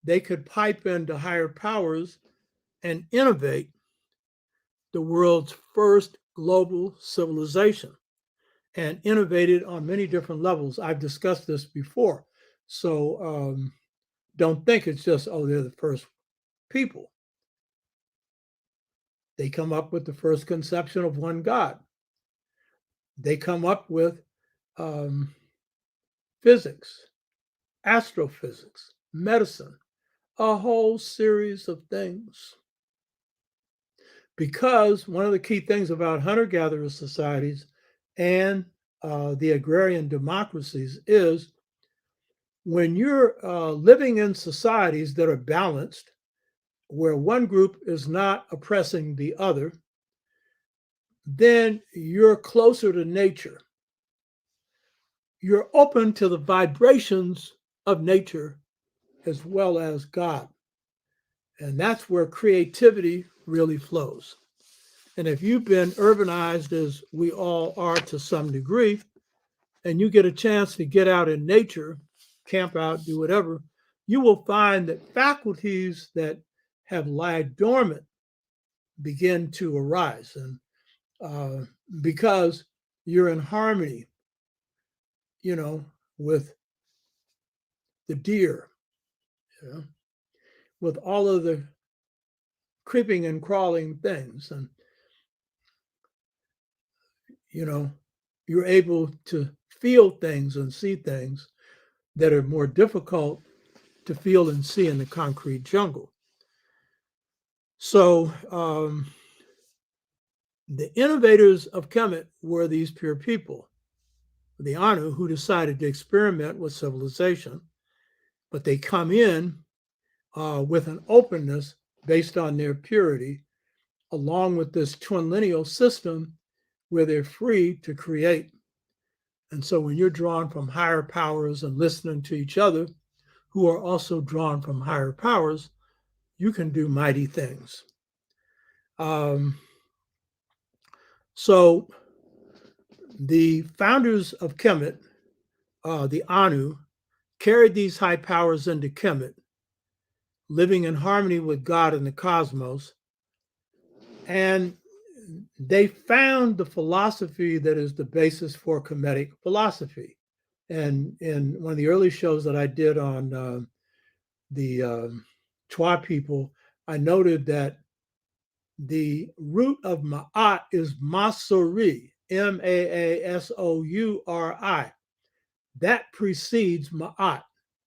they could pipe into higher powers and innovate the world's first global civilization, and innovated on many different levels. I've discussed this before. So don't think it's just, they're the first people. They come up with the first conception of one God. They come up with physics, astrophysics, medicine, a whole series of things. Because one of the key things about hunter-gatherer societies and the agrarian democracies is when you're living in societies that are balanced, where one group is not oppressing the other, then you're closer to nature. You're open to the vibrations of nature as well as God. And that's where creativity really flows. And if you've been urbanized, as we all are to some degree, and you get a chance to get out in nature, camp out, do whatever, you will find that faculties that have laid dormant begin to arise. And because you're in harmony, with the deer, with all of the creeping and crawling things. And, you're able to feel things and see things that are more difficult to feel and see in the concrete jungle. So the innovators of Kemet were these pure people, the Anu, who decided to experiment with civilization, but they come in with an openness based on their purity, along with this twin lineal system where they're free to create. And so when you're drawn from higher powers and listening to each other, who are also drawn from higher powers, you can do mighty things. So the founders of Kemet, the Anu, carried these high powers into Kemet, living in harmony with God and the cosmos. And they found the philosophy that is the basis for Kemetic philosophy. And in one of the early shows that I did on the Twa people, I noted that the root of Ma'at is Masuri, Maassouri. That precedes Ma'at.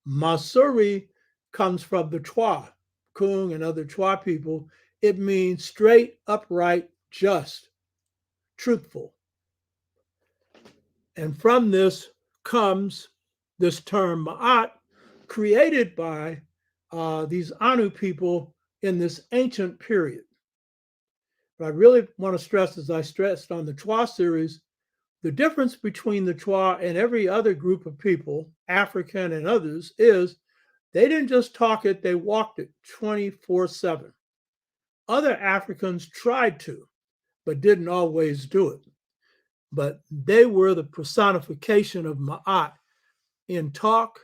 Masuri comes from the Twa, Kung and other Twa people. It means straight, upright, just, truthful. And from this comes this term Ma'at, created by these Anu people in this ancient period. But I really want to stress, as I stressed on the Twa series, the difference between the Twa and every other group of people, African and others, is they didn't just talk it, they walked it 24/7. Other Africans tried to, but didn't always do it. But they were the personification of Ma'at in talk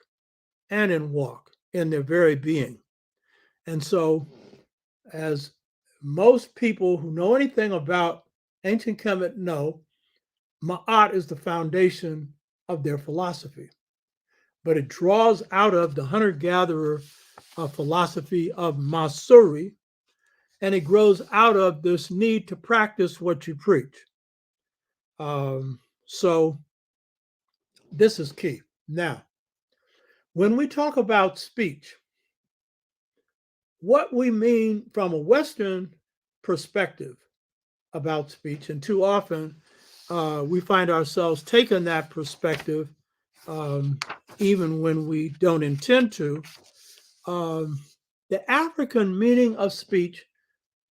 and in walk, in their very being. And so, as most people who know anything about ancient Kemet know, Ma'at is the foundation of their philosophy. But it draws out of the hunter-gatherer philosophy of Masuri, and it grows out of this need to practice what you preach. So this is key. Now, when we talk about speech, what we mean from a Western perspective about speech, and too often we find ourselves taking that perspective even when we don't intend to. The African meaning of speech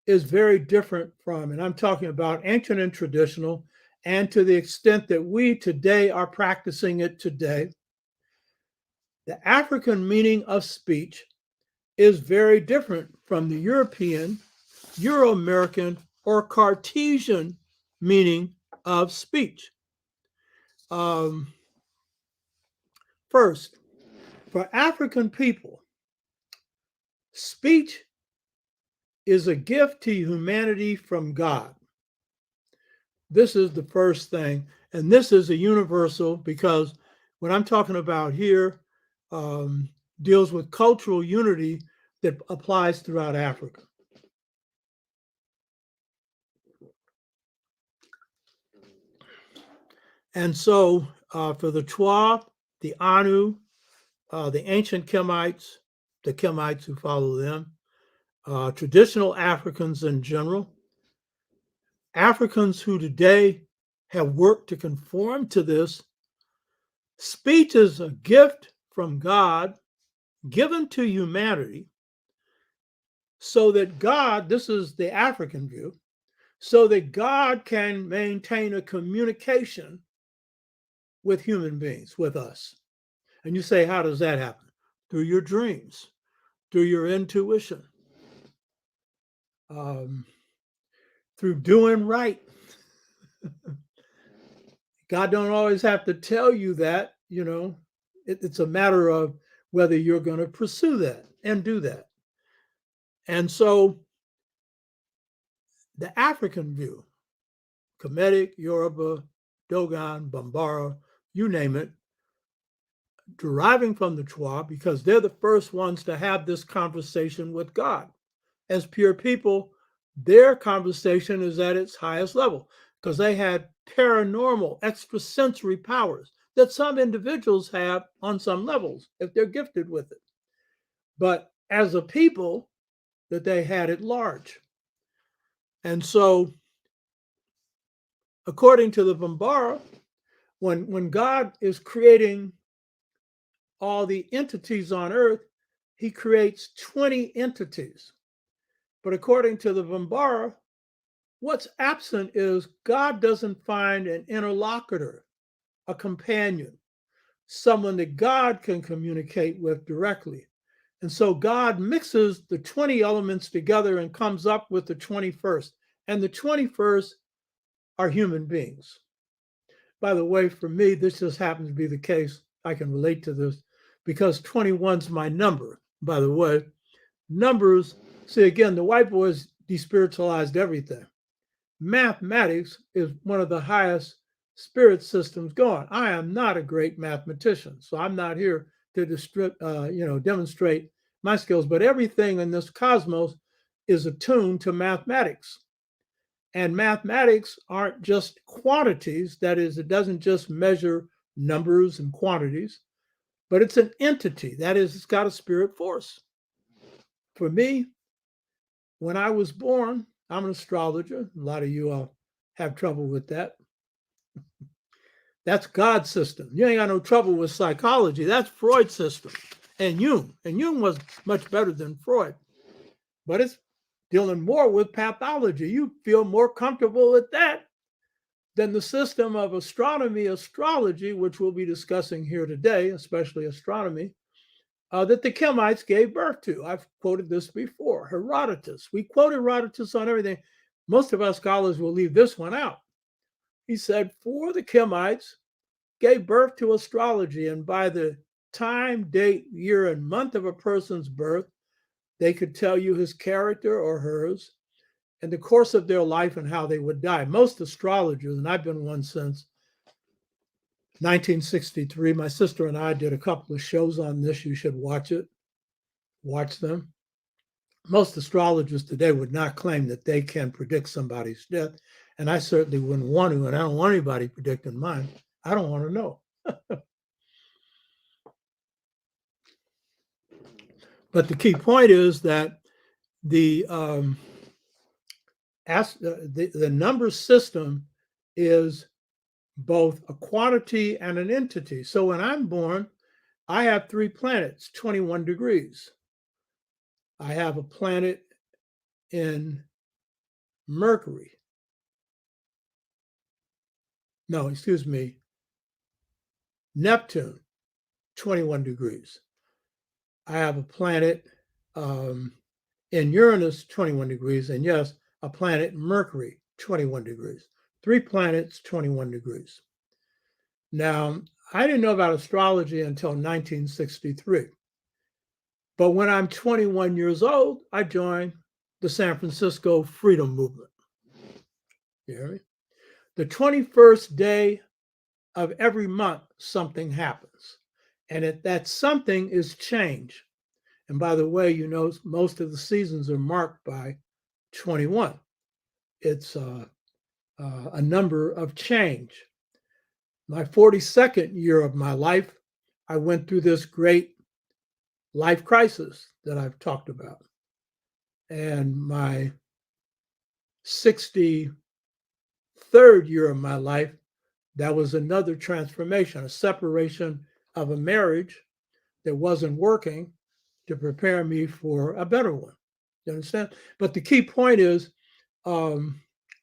is very different from, and I'm talking about ancient and traditional, and to the extent that we today are practicing it today, the African meaning of speech is very different from the European, Euro-American, or Cartesian meaning of speech. First, for African people, speech is a gift to humanity from God. This is the first thing, and this is a universal, because what I'm talking about here deals with cultural unity that applies throughout Africa. And so for the Twa, the Anu, the ancient Kemites, the Kemites who follow them, traditional Africans in general, Africans who today have worked to conform to this, speech is a gift from God given to humanity so that God, this is the African view, so that God can maintain a communication with human beings, with us. And you say, how does that happen? Through your dreams, through your intuition, through doing right. God don't always have to tell you that, it's a matter of whether you're going to pursue that and do that. And so the African view, Kemetic, Yoruba, Dogon, Bambara, you name it, deriving from the Twa, because they're the first ones to have this conversation with God. As pure people, their conversation is at its highest level because they had paranormal, extrasensory powers that some individuals have on some levels if they're gifted with it. But as a people, that they had at large. And so, according to the Bambara, when God is creating all the entities on earth, he creates 20 entities. But according to the Bambara, what's absent is God doesn't find an interlocutor, a companion, someone that God can communicate with directly. And so God mixes the 20 elements together and comes up with the 21st. And the 21st are human beings. By the way, for me, this just happens to be the case. I can relate to this because 21's my number. By the way, numbers, see, again, the white boys despiritualized everything. Mathematics is one of the highest spirit systems going. I am not a great mathematician, so I'm not here to demonstrate my skills, but everything in this cosmos is attuned to mathematics. And mathematics aren't just quantities. That is, it doesn't just measure numbers and quantities, but it's an entity. That is, it's got a spirit force. For me, when I was born, I'm an astrologer. A lot of you all have trouble with that. That's God's system. You ain't got no trouble with psychology. That's Freud's system and Jung. And Jung was much better than Freud. But it's dealing more with pathology. You feel more comfortable with that than the system of astronomy, astrology, which we'll be discussing here today, especially astronomy, that the Kemites gave birth to. I've quoted this before. Herodotus. We quote Herodotus on everything. Most of our scholars will leave this one out. He said, for the Kemites gave birth to astrology, and by the time, date, year, and month of a person's birth, they could tell you his character or hers and the course of their life and how they would die. Most astrologers, and I've been one since 1963, my sister and I did a couple of shows on this. You should watch it. Watch them. Most astrologers today would not claim that they can predict somebody's death, and I certainly wouldn't want to, and I don't want anybody predicting mine. I don't want to know. But the key point is that the number system is both a quantity and an entity. So when I'm born, I have 3 planets, 21 degrees. I have a planet in Mercury. No, excuse me. Neptune, 21 degrees. I have a planet in Uranus, 21 degrees. And yes, a planet Mercury, 21 degrees. 3 planets, 21 degrees. Now, I didn't know about astrology until 1963. But when I'm 21 years old, I joined the San Francisco Freedom Movement. You hear me? The 21st day of every month, something happens. And that something is change. And by the way, most of the seasons are marked by 21. It's a number of change. My 42nd year of my life, I went through this great life crisis that I've talked about. And my 63rd year of my life, that was another transformation, a separation of a marriage that wasn't working to prepare me for a better one. You understand? But the key point is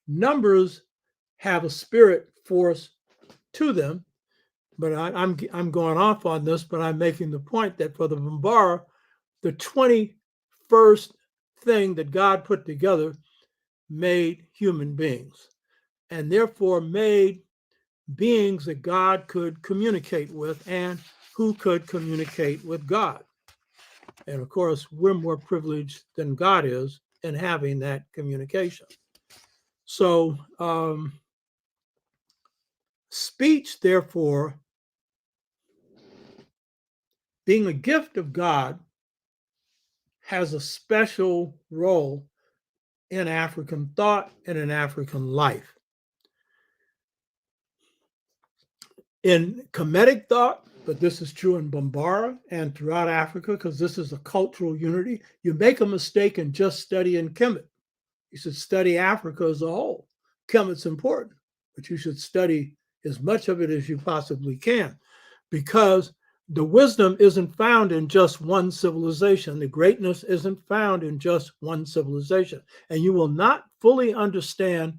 Numbers have a spirit force to them, but I'm going off on this, but I'm making the point that for the Bambara, the 21st thing that God put together made human beings, and therefore made beings that God could communicate with and who could communicate with God. And of course, we're more privileged than God is in having that communication. So speech, therefore, being a gift of God, has a special role in African thought and in African life. In Kemetic thought, but this is true in Bambara and throughout Africa, because this is a cultural unity, you make a mistake in just studying Kemet. You should study Africa as a whole. Kemet's important, but you should study as much of it as you possibly can, because the wisdom isn't found in just one civilization. The greatness isn't found in just one civilization. And you will not fully understand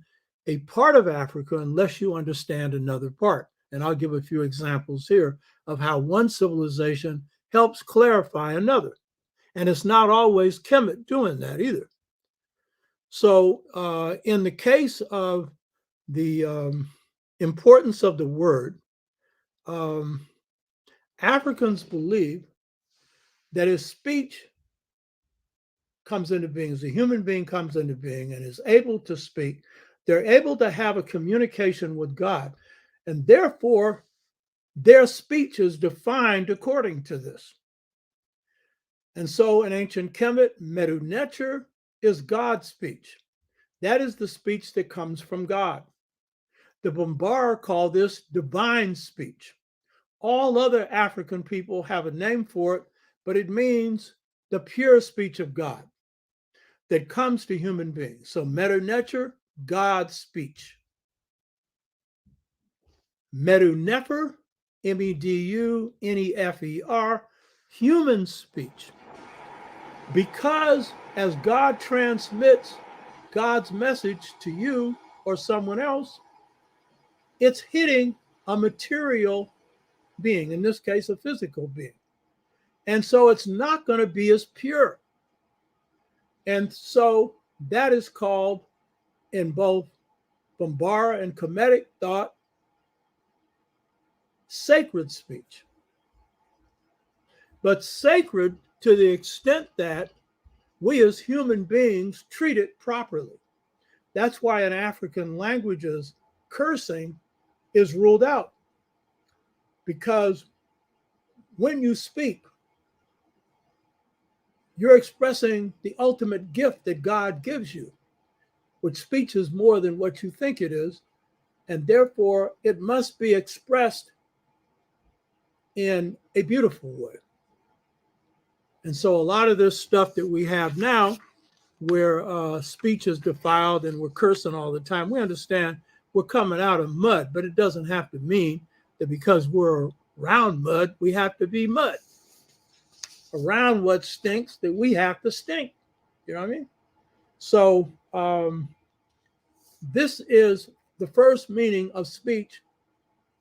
a part of Africa unless you understand another part. And I'll give a few examples here of how one civilization helps clarify another. And it's not always Kemet doing that either. So in the case of the importance of the word, Africans believe that as speech comes into being, as a human being comes into being and is able to speak, they're able to have a communication with God. And therefore, their speech is defined according to this. And so in ancient Kemet, Medu Neter is God's speech. That is the speech that comes from God. The Bambara call this divine speech. All other African people have a name for it, but it means the pure speech of God that comes to human beings. So Medu Neter, God's speech. Medu Nefer, Medunefer, human speech. Because as God transmits God's message to you or someone else, it's hitting a material being, in this case, a physical being. And so it's not going to be as pure. And so that is called, in both Bambara and Kemetic thought, sacred speech. But sacred to the extent that we as human beings treat it properly. That's why in African languages, cursing is ruled out. Because when you speak, you're expressing the ultimate gift that God gives you, which speech is more than what you think it is, and therefore it must be expressed in a beautiful way. And so a lot of this stuff that we have now, where speech is defiled and we're cursing all the time, we understand we're coming out of mud, but it doesn't have to mean that because we're around mud, we have to be mud. Around what stinks, that we have to stink. You know what I mean? So this is the first meaning of speech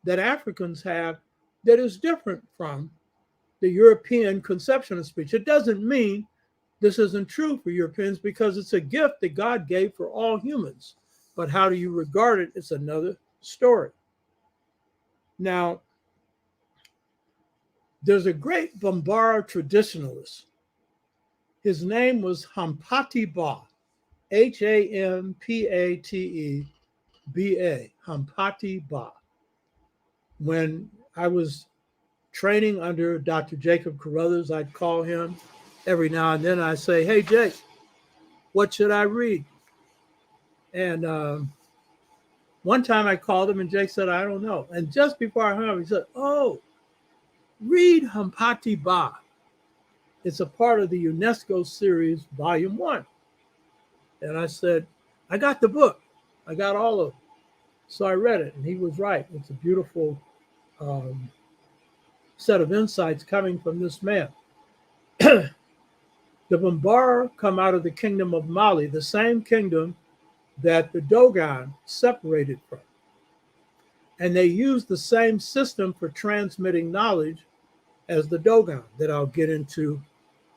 that Africans have that is different from the European conception of speech. It doesn't mean this isn't true for Europeans, because it's a gift that God gave for all humans. But how do you regard it? It's another story. Now, there's a great Bambara traditionalist. His name was Hampati Ba, Hampateba, Hampati Ba. When I was training under Dr. Jacob Carruthers, I'd call him every now and then. I'd say, "Hey, Jake, what should I read?" And one time I called him and Jake said, "I don't know." And just before I hung up, he said, "Oh, read Hampati Ba. It's a part of the UNESCO series, Volume 1. And I said, "I got the book. I got all of it." So I read it, and he was right. It's a beautiful set of insights coming from this man. The Bambara come out of the kingdom of Mali, the same kingdom that the Dogon separated from. And they use the same system for transmitting knowledge as the Dogon that I'll get into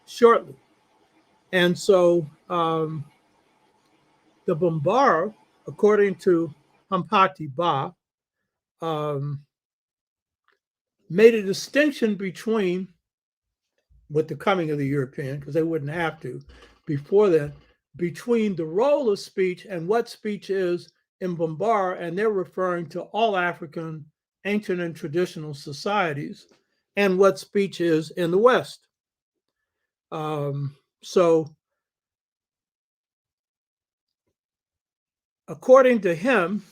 shortly. And so the Bambara, according to Hampati Ba, made a distinction between, with the coming of the European, because they wouldn't have to before then, between the role of speech and what speech is in Bambara, and they're referring to all African ancient and traditional societies, and what speech is in the West. So according to him,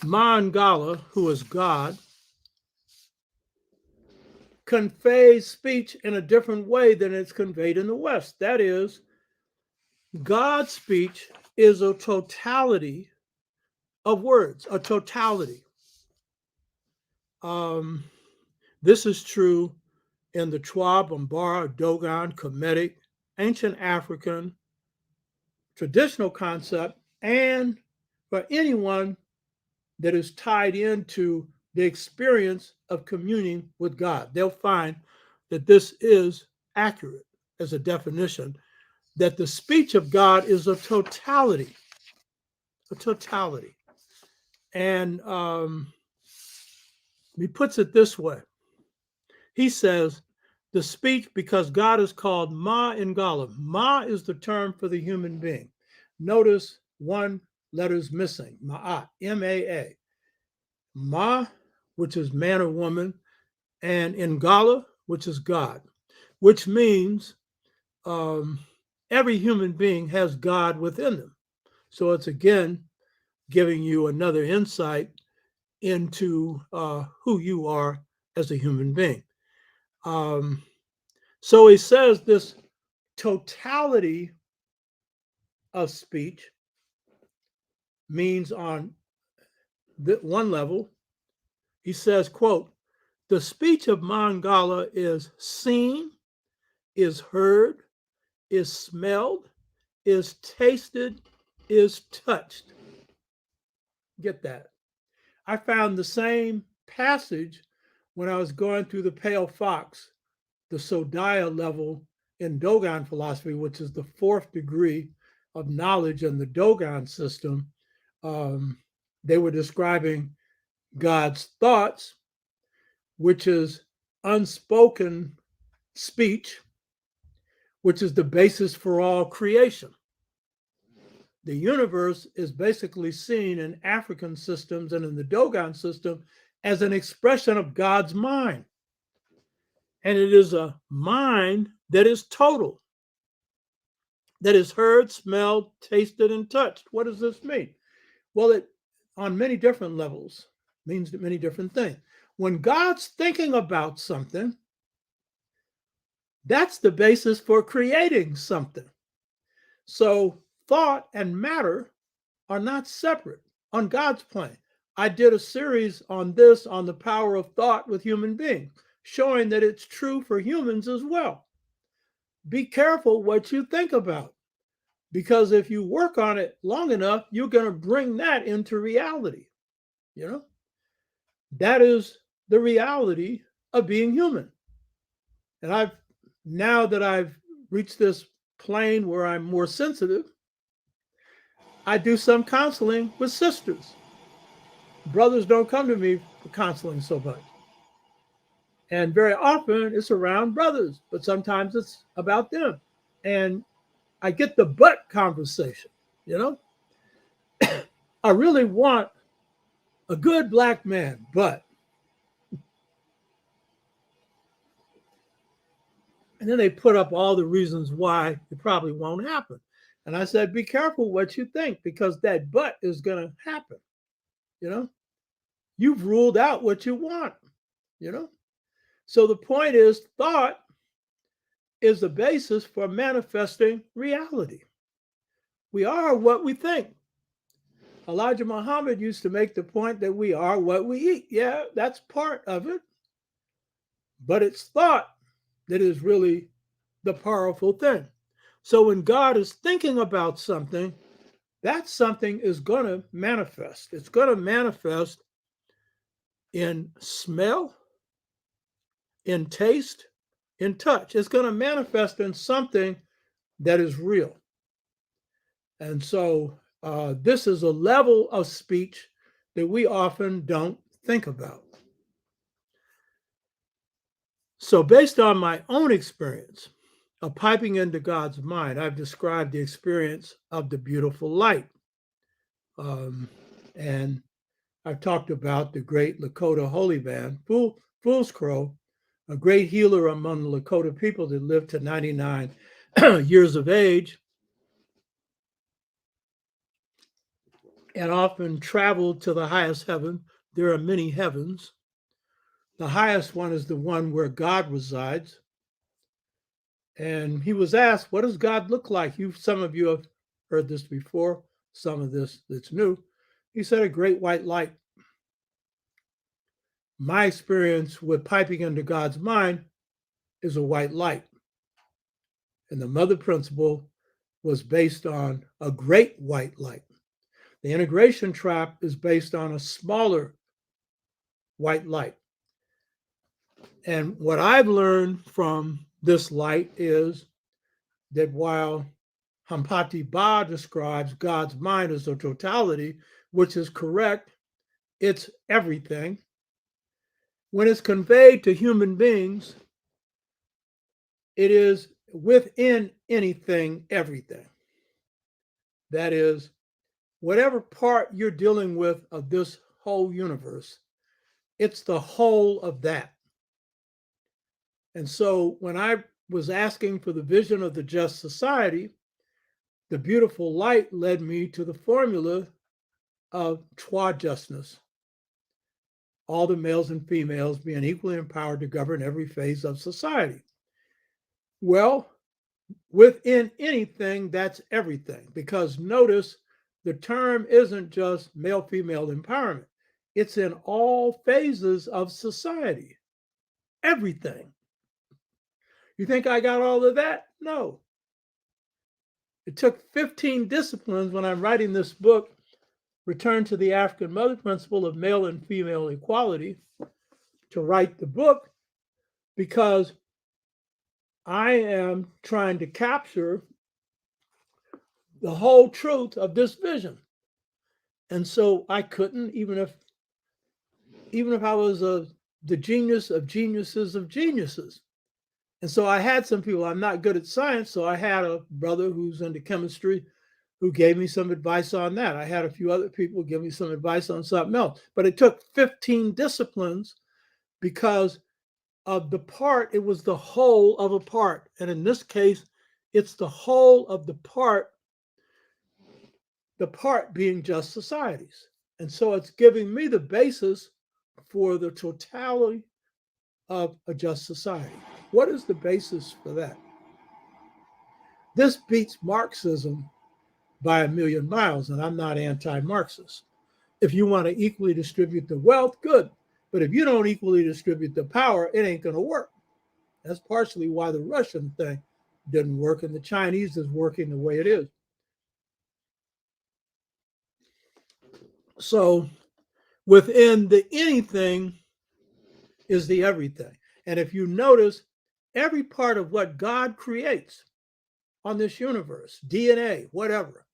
Mangala, who is God, conveys speech in a different way than it's conveyed in the West. That is, God's speech is a totality of words, a totality. This is true in the Twa, Bambara, Dogon, Kemetic, ancient African, traditional concept, and for anyone that is tied into the experience of communing with God. They'll find that this is accurate as a definition, that the speech of God is a totality, a totality. And he puts it this way. He says, the speech, because God is called Ma Ngala. Ma is the term for the human being. Notice one letter's missing, Ma'at, M-A-A. Ma, which is man or woman, and Ngala, which is God, which means every human being has God within them. So it's again giving you another insight into who you are as a human being. So he says this totality of speech means on one level, he says, quote, the speech of Mangala is seen, is heard, is smelled, is tasted, is touched. Get that? I found the same passage when I was going through the Pale Fox, the Sodaya level in Dogon philosophy, which is the fourth degree of knowledge in the Dogon system. They were describing God's thoughts, which is unspoken speech, which is the basis for all creation. The universe is basically seen in African systems and in the Dogon system as an expression of God's mind. And it is a mind that is total, that is heard, smelled, tasted, and touched. What does this mean? Well, it, on many different levels, means many different things. When God's thinking about something, that's the basis for creating something. So thought and matter are not separate on God's plane. I did a series on this, on the power of thought with human beings, showing that it's true for humans as well. Be careful what you think about, because if you work on it long enough, you're going to bring that into reality. You know, that is the reality of being human. And now that I've reached this plane where I'm more sensitive, I do some counseling with sisters. Brothers don't come to me for counseling so much. And very often it's around brothers, but sometimes it's about them. And I get the but conversation, you know? I really want a good black man, but. And then they put up all the reasons why it probably won't happen. And I said, be careful what you think, because that but is going to happen. You know, you've ruled out what you want, you know? So the point is, thought is the basis for manifesting reality. We are what we think. Elijah Muhammad used to make the point that we are what we eat. Yeah, that's part of it. but it's thought that is really the powerful thing. So when God is thinking about something, that something is going to manifest. It's going to manifest in smell, in taste, in touch. It's going to manifest in something that is real. And so this is a level of speech that we often don't think about. So based on my own experience of piping into God's mind, I've described the experience of the beautiful light. And I've talked about the great Lakota holy man, Fool's Crow, a great healer among the Lakota people that lived to 99 years of age and often traveled to the highest heaven. There are many heavens. The highest one is the one where God resides. And he was asked, what does God look like? Some of you have heard this before, some of this that's new. He said, a great white light. My experience with piping into God's mind is a white light. And the mother principle was based on a great white light. The integration trap is based on a smaller white light. And what I've learned from this light is that while Hampati Ba describes God's mind as a totality, which is correct, it's everything. When it's conveyed to human beings, it is within anything, everything. That is, whatever part you're dealing with of this whole universe, it's the whole of that. And so when I was asking for the vision of the just society, the beautiful light led me to the formula of trois justness. All the males and females being equally empowered to govern every phase of society. Well, within anything, that's everything. Because notice, the term isn't just male-female empowerment. It's in all phases of society. Everything. You think I got all of that? No. It took 15 disciplines when I'm writing this book, Return to the African Mother Principle of Male and Female Equality, to write the book, because I am trying to capture the whole truth of this vision. And so I couldn't, even if I was the genius of geniuses of geniuses. And so I had some people, I'm not good at science, so I had a brother who's into chemistry who gave me some advice on that. I had a few other people give me some advice on something else. But it took 15 disciplines because of the part, it was the whole of a part. And in this case, it's the whole of the part being just societies. And so it's giving me the basis for the totality of a just society. What is the basis for that? This beats Marxism by a million miles, and I'm not anti-Marxist. If you want to equally distribute the wealth, good. But if you don't equally distribute the power, it ain't going to work. That's partially why the Russian thing didn't work, and the Chinese is working the way it is. So within the anything is the everything. And if you notice, every part of what God creates on this universe, DNA, whatever,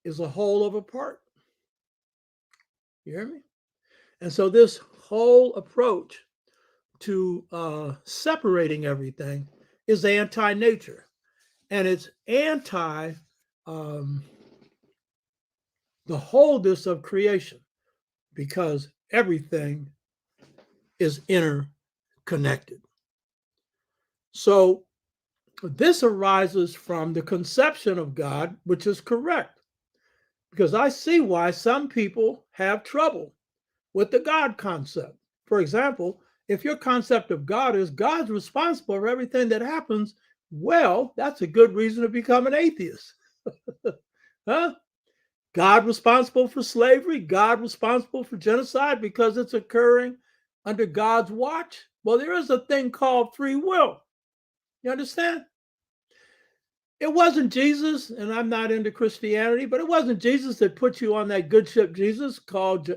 is a whole of a part. You hear me? And so this whole approach to separating everything is anti-nature. And it's anti the wholeness of creation, because everything is interconnected. So this arises from the conception of God, which is correct, because I see why some people have trouble with the God concept. For example, if your concept of God is God's responsible for everything that happens, well, that's a good reason to become an atheist. Huh? God responsible for slavery, God responsible for genocide because it's occurring under God's watch. Well, there is a thing called free will. You understand? It wasn't Jesus, and I'm not into Christianity, but it wasn't Jesus that put you on that good ship Jesus called,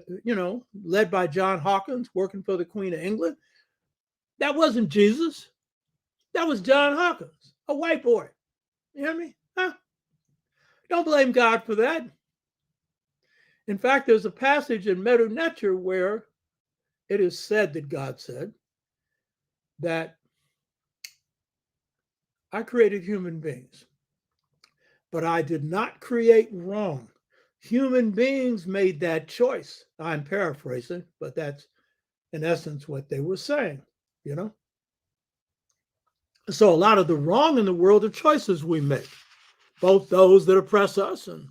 led by John Hawkins, working for the Queen of England. That wasn't Jesus. That was John Hawkins, a white boy. You hear me? Huh? Don't blame God for that. In fact, there's a passage in Medu Neter where it is said that God said that I created human beings, but I did not create wrong. Human beings made that choice. I'm paraphrasing, but that's in essence what they were saying, you know? So a lot of the wrong in the world are choices we make, both those that oppress us and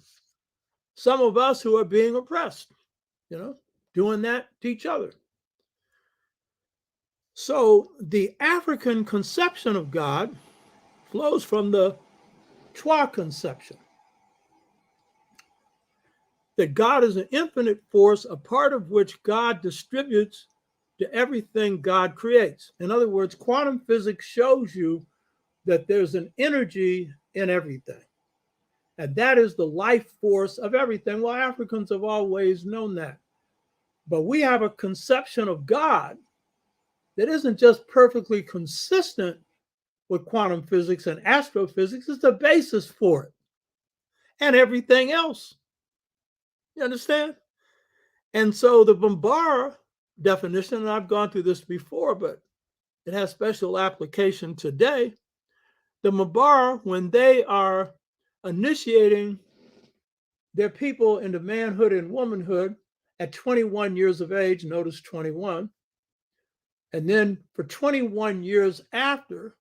some of us who are being oppressed, doing that to each other. So the African conception of God flows from the Twa conception, that God is an infinite force, a part of which God distributes to everything God creates. In other words, quantum physics shows you that there's an energy in everything. And that is the life force of everything. Well, Africans have always known that. But we have a conception of God that isn't just perfectly consistent with quantum physics and astrophysics, it's the basis for it and everything else. You understand? And so the Bambara definition, and I've gone through this before, but it has special application today. The Bambara, when they are initiating their people into manhood and womanhood at 21 years of age, notice 21, and then for 21 years after,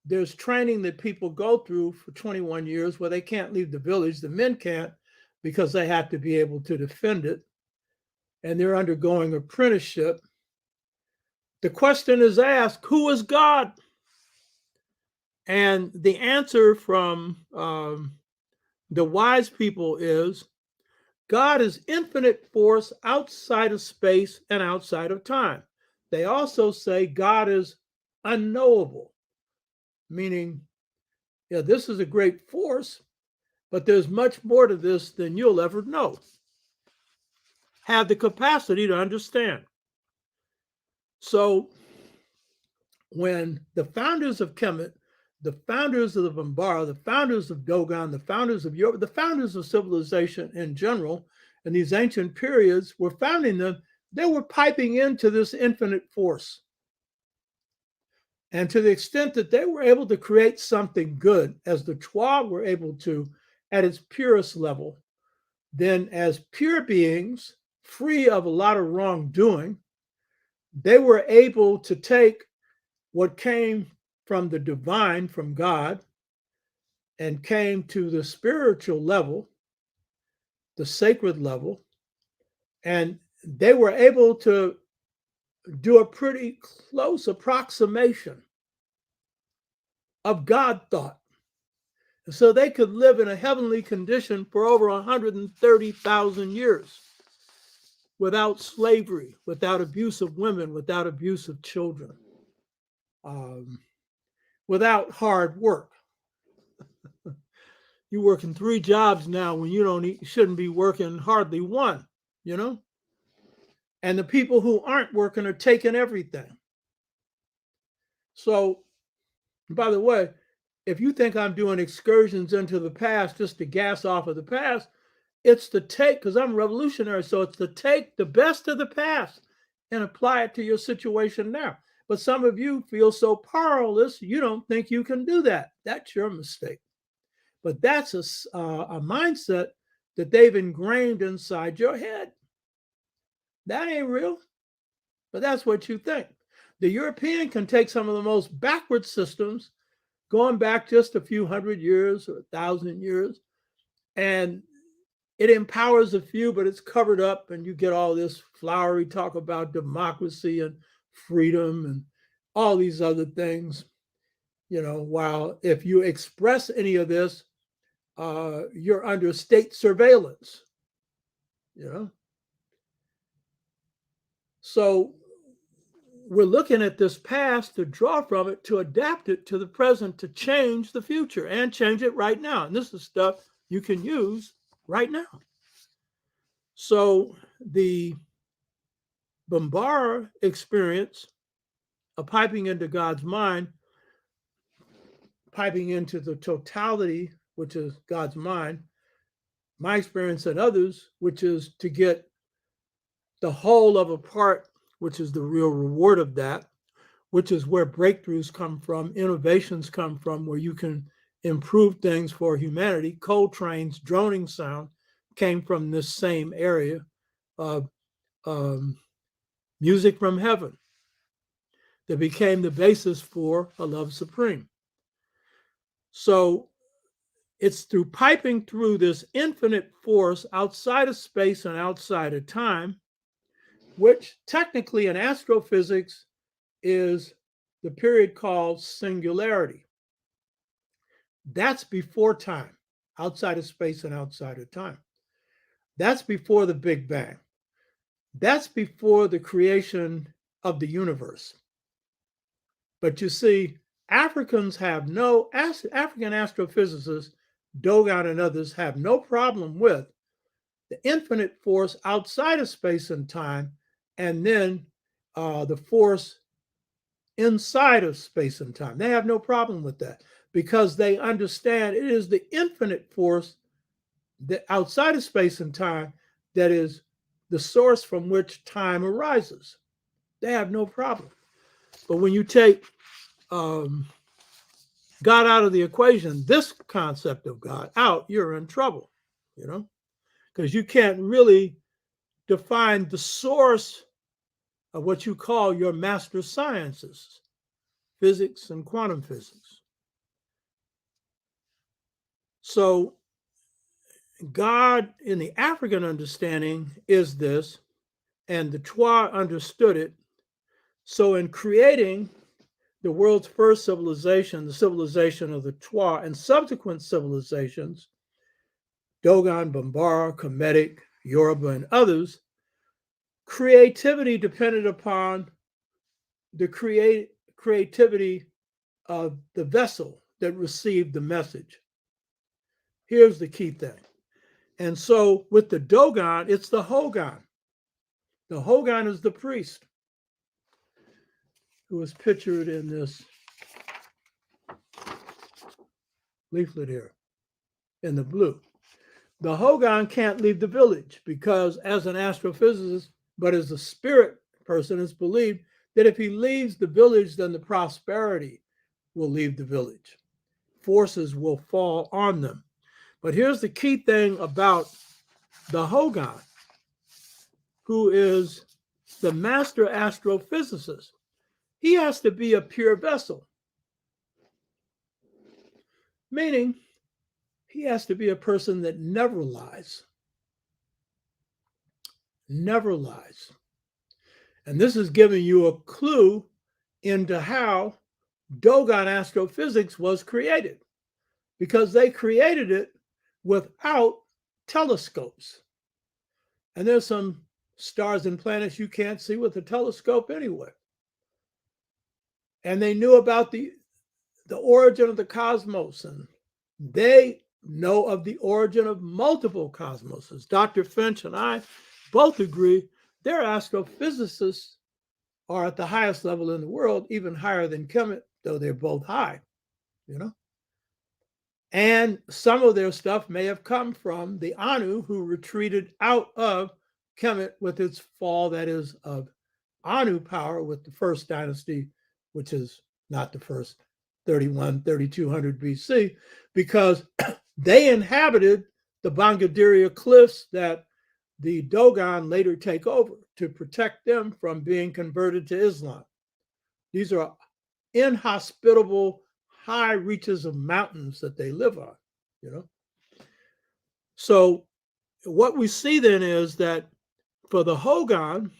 there's training that people go through for 21 years where they can't leave the village. The men can't because they have to be able to defend it. And they're undergoing apprenticeship. The question is asked, who is God? And the answer from the wise people is, God is infinite force outside of space and outside of time. They also say God is unknowable, meaning, this is a great force, but there's much more to this than you'll ever know. Have the capacity to understand. So when the founders of Kemet, the founders of the Bambara, the founders of Dogon, the founders of Europe, the founders of civilization in general, in these ancient periods were founding them, they were piping into this infinite force. And to the extent that they were able to create something good, as the Twa were able to at its purest level, then as pure beings, free of a lot of wrongdoing, they were able to take what came from the divine, from God, and came to the spiritual level, the sacred level, and they were able to do a pretty close approximation of God thought. So they could live in a heavenly condition for over 130,000 years without slavery, without abuse of women, without abuse of children, without hard work. You're working 3 jobs now when you shouldn't be working hardly one, And the people who aren't working are taking everything. So, by the way, if you think I'm doing excursions into the past just to gas off of the past, it's to take, because I'm revolutionary, so it's to take the best of the past and apply it to your situation now. But some of you feel so powerless, you don't think you can do that. That's your mistake. But that's a mindset that they've ingrained inside your head. That ain't real, but that's what you think. The European can take some of the most backward systems, going back just a few hundred years or 1,000 years, and it empowers a few, but it's covered up, and you get all this flowery talk about democracy and freedom and all these other things. While if you express any of this, you're under state surveillance, So we're looking at this past to draw from it, to adapt it to the present, to change the future and change it right now. And this is stuff you can use right now. So the Bambara experience of piping into God's mind, piping into the totality, which is God's mind, my experience and others, which is to get the whole of a part, which is the real reward of that, which is where breakthroughs come from, innovations come from, where you can improve things for humanity. Coltrane's droning sound came from this same area of music from heaven that became the basis for a love supreme. So it's through piping through this infinite force outside of space and outside of time, which technically in astrophysics is the period called singularity. That's before time, outside of space and outside of time. That's before the Big Bang. That's before the creation of the universe. But you see, African astrophysicists, Dogon and others, have no problem with the infinite force outside of space and time, and then the force inside of space and time. They have no problem with that because they understand it is the infinite force that outside of space and time that is the source from which time arises. They have no problem. But when you take God out of the equation, this concept of God out, you're in trouble, because you can't really define the source of what you call your master sciences, physics and quantum physics. So God, in the African understanding, is this, and the Twa understood it. So in creating the world's first civilization, the civilization of the Twa, and subsequent civilizations, Dogon, Bambara, Kemetic, Yoruba, and others, creativity depended upon the creativity of the vessel that received the message. Here's the key thing. And so with the Dogon, it's the Hogon. The Hogon is the priest who is pictured in this leaflet here in the blue. The Hogon can't leave the village because, as an astrophysicist, but as a spirit person, it's believed that if he leaves the village, then the prosperity will leave the village. Forces will fall on them. But here's the key thing about the Hogon, who is the master astrophysicist. He has to be a pure vessel, meaning he has to be a person that never lies. Never lies. And this is giving you a clue into how Dogon astrophysics was created, because they created it without telescopes. And there's some stars and planets you can't see with a telescope anyway. And they knew about the origin of the cosmos, and they know of the origin of multiple cosmoses. Dr. Finch and I both agree their astrophysicists are at the highest level in the world, even higher than Kemet, though they're both high, And some of their stuff may have come from the Anu, who retreated out of Kemet with its fall, that is, of Anu power with the first dynasty, which is not the first, 3200 BC, because they inhabited the Bangadiria cliffs that the Dogon later take over to protect them from being converted to Islam. These are inhospitable high reaches of mountains that they live on, So what we see then is that for the Hogon,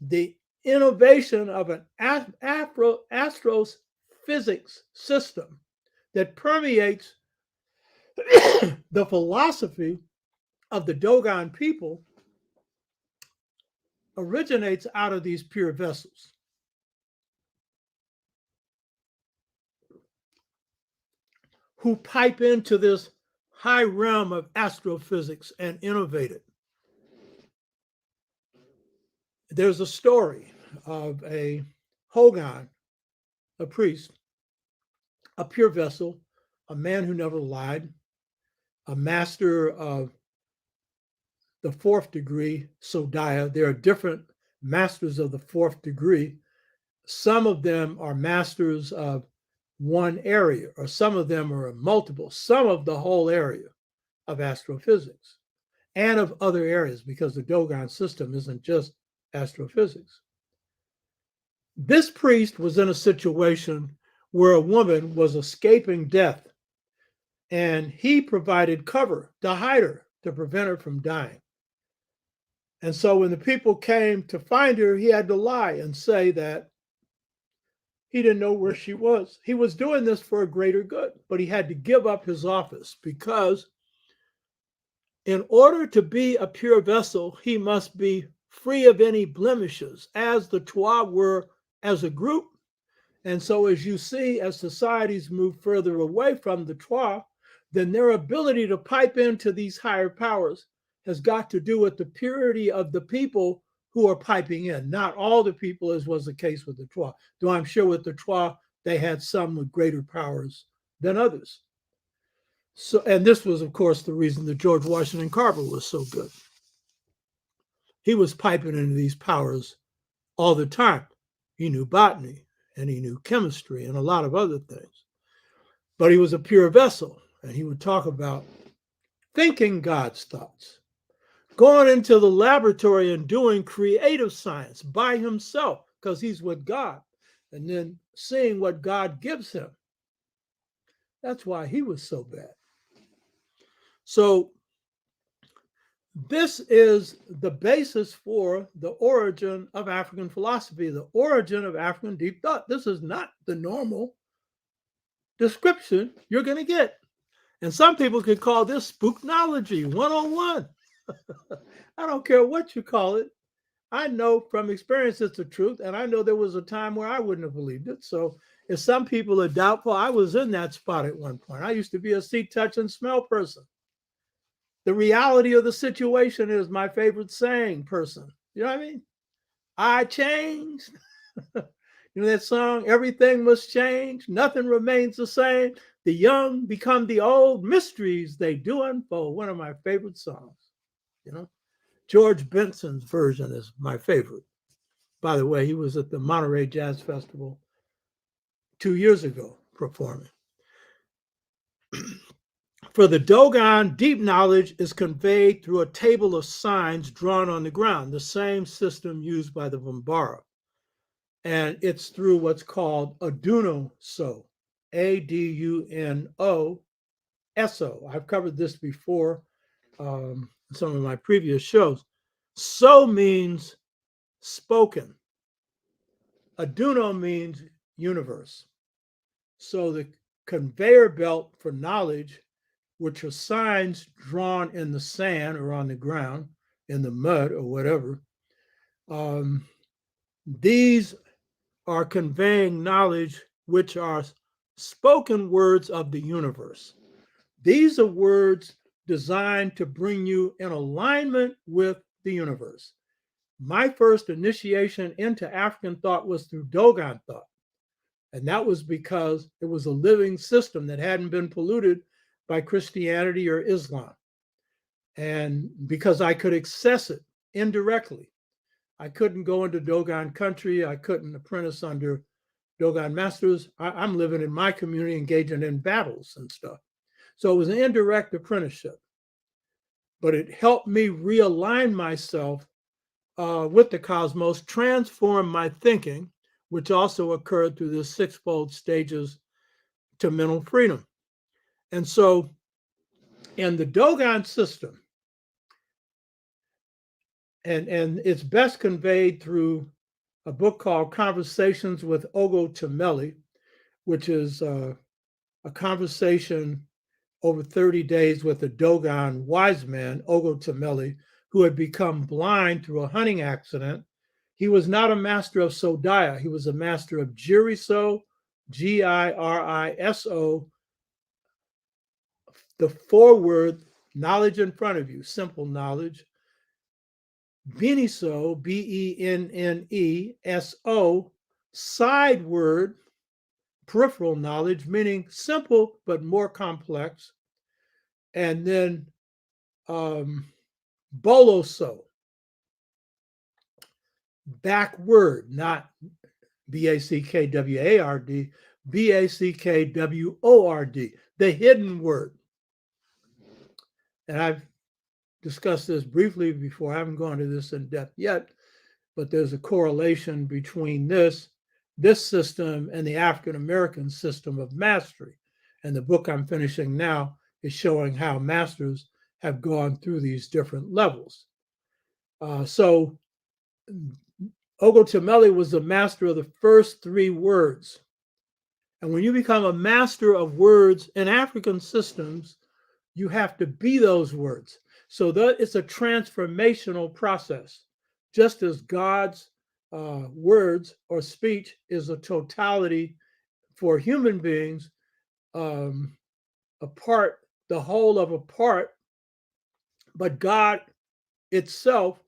the innovation of an astrophysics system that permeates the philosophy of the Dogon people originates out of these pure vessels. Who pipe into this high realm of astrophysics and innovate it. There's a story of a Hogon, a priest, a pure vessel, a man who never lied, a master of the fourth degree, Sodaya. There are different masters of the fourth degree. Some of them are masters of one area, or some of them are multiple, some of the whole area of astrophysics and of other areas, because the Dogon system isn't just astrophysics. This priest was in a situation where a woman was escaping death, and he provided cover to hide her, to prevent her from dying. And so when the people came to find her, he had to lie and say that he didn't know where she was. He was doing this for a greater good, but he had to give up his office, because in order to be a pure vessel, he must be free of any blemishes, as the Twa were as a group. And so as you see, as societies move further away from the Twa, then their ability to pipe into these higher powers has got to do with the purity of the people who are piping in. Not all the people, as was the case with the Twa, though I'm sure with the Twa, they had some with greater powers than others. So, and this was, of course, the reason that George Washington Carver was so good. He was piping into these powers all the time. He knew botany, and he knew chemistry, and a lot of other things. But he was a pure vessel, and he would talk about thinking God's thoughts, going into the laboratory and doing creative science by himself, because he's with God, and then seeing what God gives him. That's why he was so bad. So this is the basis for the origin of African philosophy, the origin of African deep thought. This is not the normal description you're going to get. And some people could call this spooknology 101. I don't care what you call it. I know from experience it's the truth, and I know there was a time where I wouldn't have believed it. So if some people are doubtful, I was in that spot at one point. I used to be a see, touch, and smell person. The reality of the situation is my favorite saying person. You know what I mean? I changed. You know that song, everything must change, nothing remains the same. The young become the old, mysteries they do unfold. One of my favorite songs. You know, George Benson's version is my favorite. By the way, he was at the Monterey Jazz Festival 2 years ago performing. For the Dogon, deep knowledge is conveyed through a table of signs drawn on the ground, the same system used by the Vambara. And it's through what's called Aduno-so, A-D-U-N-O-S-O. I've covered this before in some of my previous shows. So means spoken. Aduno means universe. So the conveyor belt for knowledge, which are signs drawn in the sand or on the ground, in the mud or whatever, these are conveying knowledge which are spoken words of the universe. These are words designed to bring you in alignment with the universe. My first initiation into African thought was through Dogon thought. And that was because it was a living system that hadn't been polluted by Christianity or Islam. And because I could access it indirectly. I couldn't go into Dogon country. I couldn't apprentice under Dogon masters. I'm living in my community, engaging in battles and stuff. So it was an indirect apprenticeship. But it helped me realign myself with the cosmos, transform my thinking, which also occurred through the sixfold stages to mental freedom. And so in the Dogon system, and it's best conveyed through a book called Conversations with Ogo Temeli, which is a conversation over 30 days with the Dogon wise man, Ogo Temeli, who had become blind through a hunting accident. He was not a master of Sodiah. He was a master of Giriso, Giriso, the forward knowledge in front of you, simple knowledge. Beniso, Benneso, side word, peripheral knowledge, meaning simple but more complex. And then Boloso, backward, not Backward, Backword, the hidden word. And I've discussed this briefly before. I haven't gone to this in depth yet, but there's a correlation between this system and the African American system of mastery. And the book I'm finishing now is showing how masters have gone through these different levels. So Ogotameli was the master of the first three words. And when you become a master of words in African systems, you have to be those words. So that it's a transformational process. Just as God's words or speech is a totality for human beings, a part, the whole of a part, but God itself,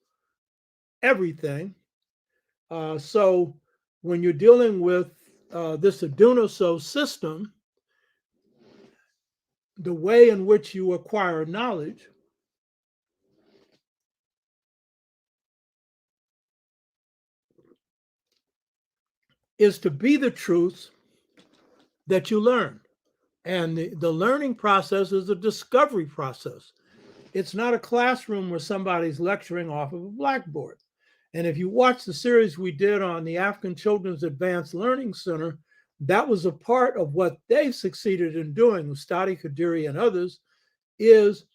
everything. So when you're dealing with this Adunaso system, the way in which you acquire knowledge is to be the truths that you learn. And the learning process is a discovery process. It's not a classroom where somebody's lecturing off of a blackboard. And if you watch the series we did on the African Children's Advanced Learning Center, that was a part of what they succeeded in doing, Ustadi Kadiri and others, is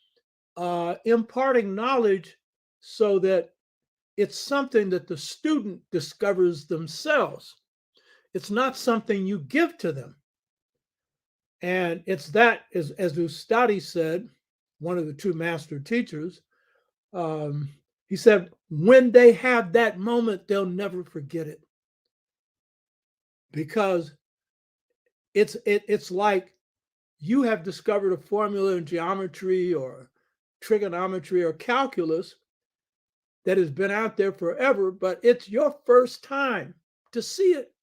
imparting knowledge so that it's something that the student discovers themselves. It's not something you give to them. And it's that, as Ustadi said, one of the two master teachers, he said, when they have that moment, they'll never forget it. Because it's like you have discovered a formula in geometry or trigonometry or calculus that has been out there forever, but it's your first time to see it.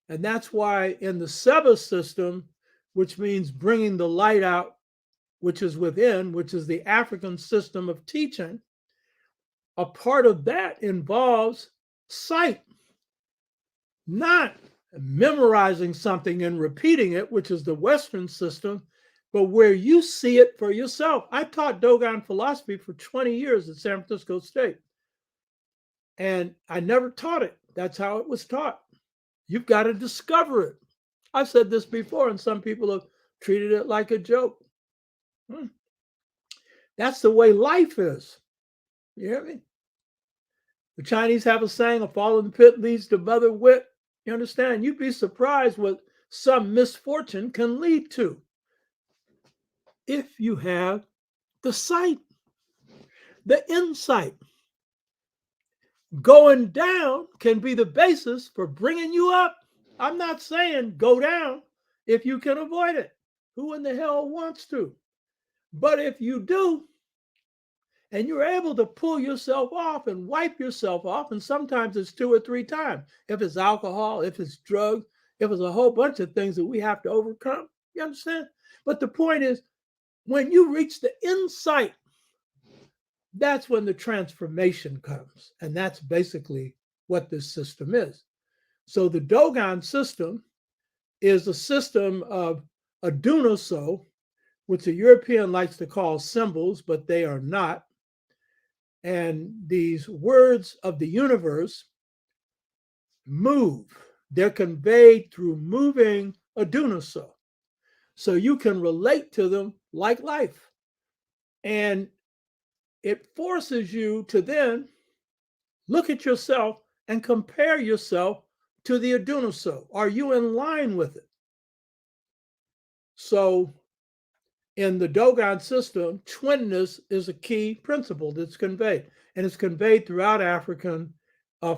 And that's why in the Seba system, which means bringing the light out, which is within, which is the African system of teaching, a part of that involves sight, not memorizing something and repeating it, which is the Western system, but where you see it for yourself. I taught Dogon philosophy for 20 years at San Francisco State, and I never taught it. That's how it was taught. You've got to discover it. I've said this before, and some people have treated it like a joke. That's the way life is. You hear me? The Chinese have a saying, a fall in the pit leads to mother wit. You understand? You'd be surprised what some misfortune can lead to if you have the sight, the insight. Going down can be the basis for bringing you up. I'm not saying go down if you can avoid it. Who in the hell wants to? But if you do, and you're able to pull yourself off and wipe yourself off, and sometimes it's 2 or 3 times. If it's alcohol, if it's drugs, if it's a whole bunch of things that we have to overcome. You understand? But the point is, when you reach the insight, that's when the transformation comes. And that's basically what this system is. So the Dogon system is a system of Adunaso, which the European likes to call symbols, but they are not. And these words of the universe move. They're conveyed through moving Adunaso. So you can relate to them like life. And it forces you to then look at yourself and compare yourself to the Adunaso. Are you in line with it? So in the Dogon system, twinness is a key principle that's conveyed, and it's conveyed throughout African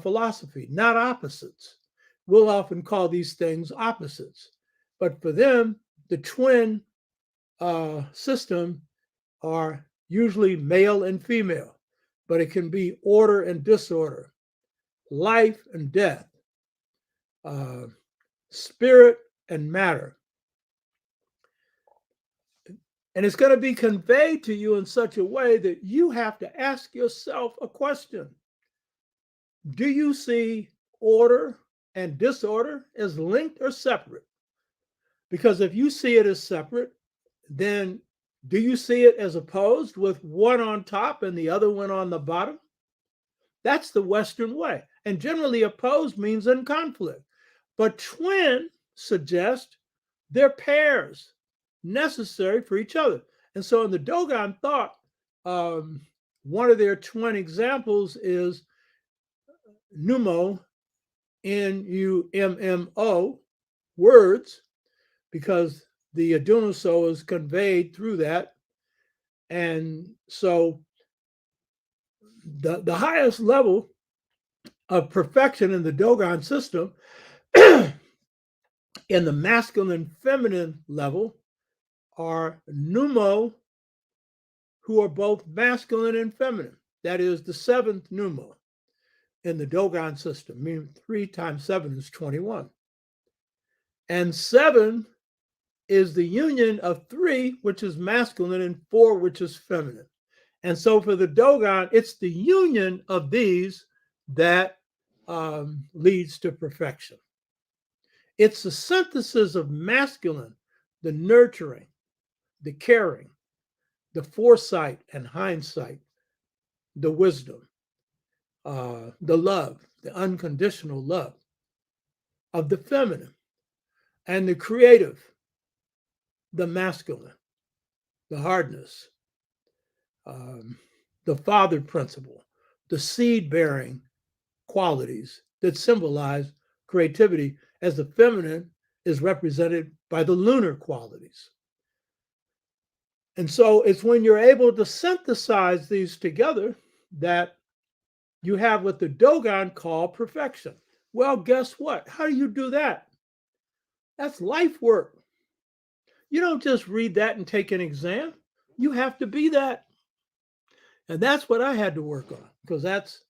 philosophy, not opposites. We'll often call these things opposites, but for them, the twin system are usually male and female, but it can be order and disorder, life and death, spirit and matter. And it's going to be conveyed to you in such a way that you have to ask yourself a question. Do you see order and disorder as linked or separate? Because if you see it as separate, then do you see it as opposed with one on top and the other one on the bottom? That's the Western way. And generally opposed means in conflict. But twin suggests they're pairs necessary for each other. And so in the Dogon thought, one of their twin examples is pneumo, N-U-M-M-O, words, because the adunoso is conveyed through that. And so the highest level of perfection in the Dogon system, in the masculine feminine level, are pneumo, who are both masculine and feminine. That is the seventh pneumo in the Dogon system, meaning 3 times 7 is 21. And 7 is the union of 3, which is masculine, and 4, which is feminine. And so for the Dogon, it's the union of these that leads to perfection. It's the synthesis of masculine, the nurturing, the caring, the foresight and hindsight, the wisdom, the love, the unconditional love of the feminine, and the creative, the masculine, the hardness, the father principle, the seed-bearing qualities that symbolize creativity, as the feminine is represented by the lunar qualities. And so it's when you're able to synthesize these together that you have what the Dogon call perfection. Well, guess what? How do you do that? That's life work. You don't just read that and take an exam. You have to be that. And that's what I had to work on, because that's,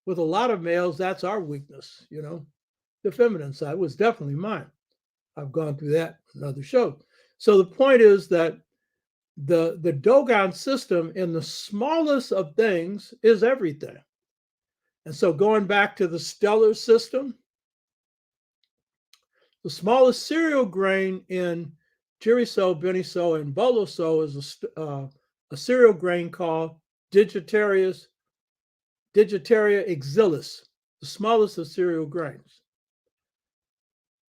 with a lot of males, that's our weakness, you know. The feminine side was definitely mine. I've gone through that in other shows. So the point is that the Dogon system, in the smallest of things, is everything. And so going back to the stellar system, the smallest cereal grain in Chiriso, Beniso, and Boloso is a cereal grain called Digitaria exilis, the smallest of cereal grains.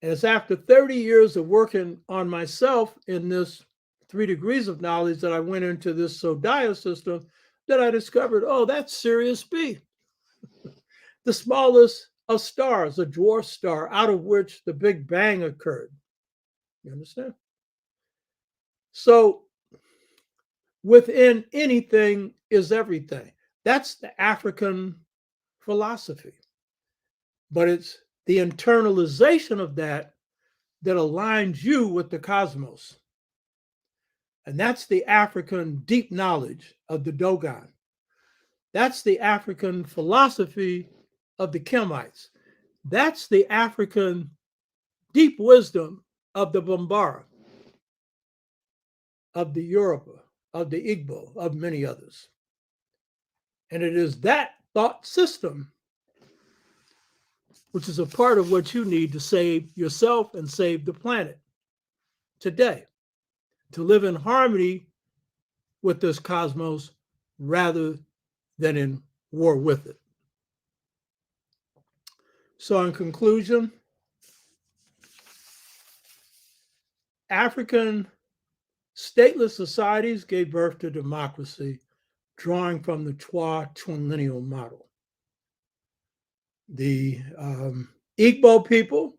And it's after 30 years of working on myself in this 3 degrees of knowledge that I went into this Zodiac system that I discovered, oh, that's Sirius B, the smallest of stars, a dwarf star out of which the Big Bang occurred. You understand? So within anything is everything. That's the African philosophy. But it's the internalization of that aligns you with the cosmos. And that's the African deep knowledge of the Dogon. That's the African philosophy of the Kemites. That's the African deep wisdom of the Bambara, of the Yoruba, of the Igbo, of many others. And it is that thought system which is a part of what you need to save yourself and save the planet today, to live in harmony with this cosmos rather than in war with it. So in conclusion, African stateless societies gave birth to democracy, drawing from the Twa twinlineal model. The Igbo people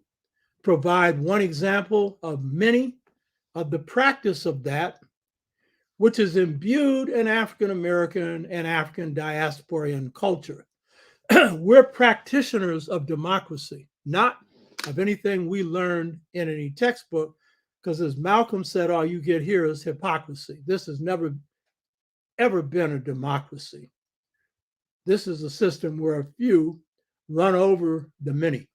provide one example of many of the practice of that which is imbued in African American and African diasporan culture. We're practitioners of democracy, not of anything we learned in any textbook, because as Malcolm said, all you get here is hypocrisy. This has never, ever been a democracy. This is a system where a few run over the many.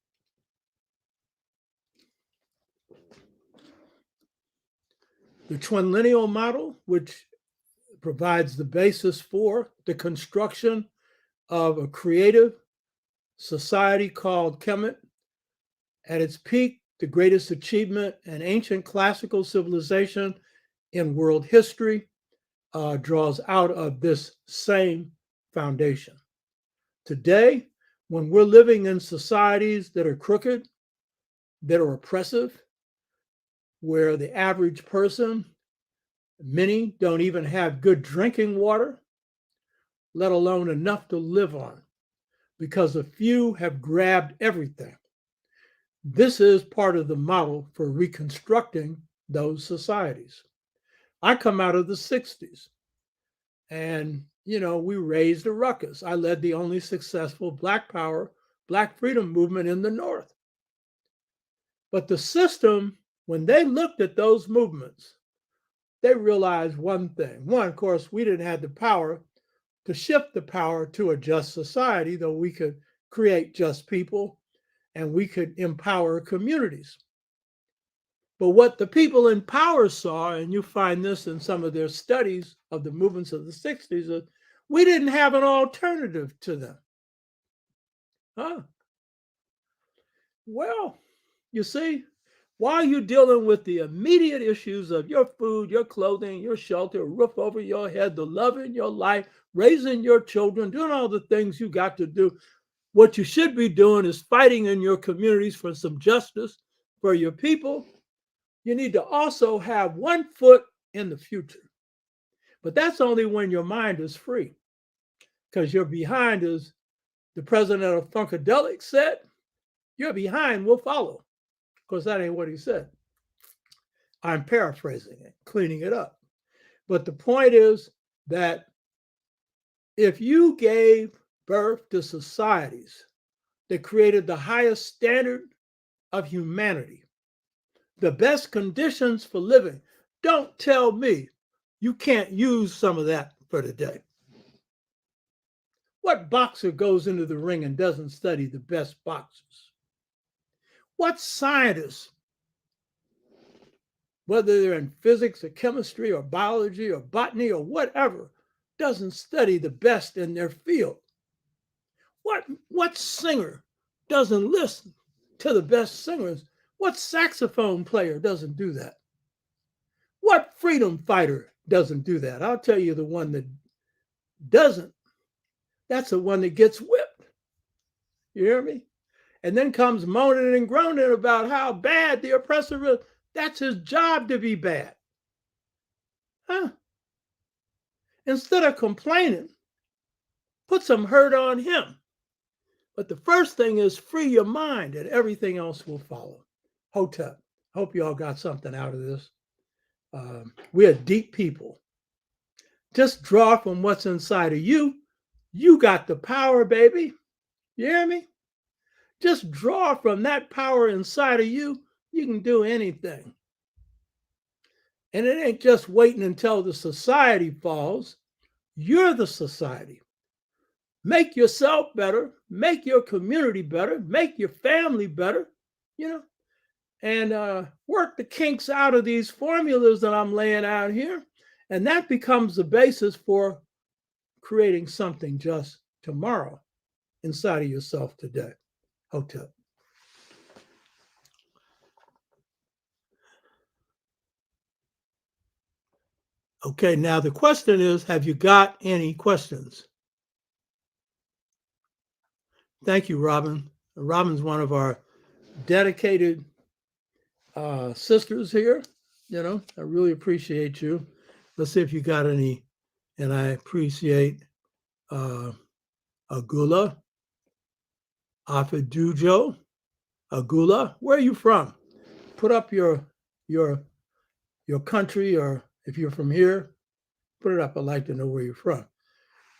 The twinlineal model, which provides the basis for the construction of a creative society called Kemet. At its peak, the greatest achievement in ancient classical civilization in world history draws out of this same foundation. Today, when we're living in societies that are crooked, that are oppressive, where the average person, many don't even have good drinking water, let alone enough to live on, because a few have grabbed everything. This is part of the model for reconstructing those societies. I come out of the 60s, and, we raised a ruckus. I led the only successful Black Power, Black freedom movement in the North. But the system, when they looked at those movements, they realized one thing. One, of course, we didn't have the power to shift the power to a just society, though we could create just people and we could empower communities. But what the people in power saw, and you find this in some of their studies of the movements of the 60s, is we didn't have an alternative to them. Well, you see, while you're dealing with the immediate issues of your food, your clothing, your shelter, a roof over your head, the love in your life, raising your children, doing all the things you got to do, what you should be doing is fighting in your communities for some justice for your people. You need to also have one foot in the future. But that's only when your mind is free, because your behind, as the president of Funkadelic said, your behind will follow. Of course, that ain't what he said. I'm paraphrasing it, cleaning it up. But the point is that if you gave birth to societies that created the highest standard of humanity, the best conditions for living, don't tell me you can't use some of that for today. What boxer goes into the ring and doesn't study the best boxers? What scientist, whether they're in physics or chemistry or biology or botany or whatever, doesn't study the best in their field? What singer doesn't listen to the best singers? What saxophone player doesn't do that? What freedom fighter doesn't do that? I'll tell you the one that doesn't. That's the one that gets whipped. You hear me? And then comes moaning and groaning about how bad the oppressor is. That's his job to be bad. Instead of complaining, put some hurt on him. But the first thing is free your mind, and everything else will follow. Hotep. Hope you all got something out of this. We're deep people. Just draw from what's inside of you. You got the power, baby. You hear me? Just draw from that power inside of you. You can do anything. And it ain't just waiting until the society falls. You're the society. Make yourself better, make your community better, make your family better, and work the kinks out of these formulas that I'm laying out here. And that becomes the basis for creating something just tomorrow inside of yourself today. Hotep. Okay, now the question is, have you got any questions? Thank you, Robin. Robin's one of our dedicated sisters here. I really appreciate you. Let's see if you got any. And I appreciate Agula, Afidujo, Agula. Where are you from? Put up your country, or if you're from here, Put it up. I'd like to know where you're from.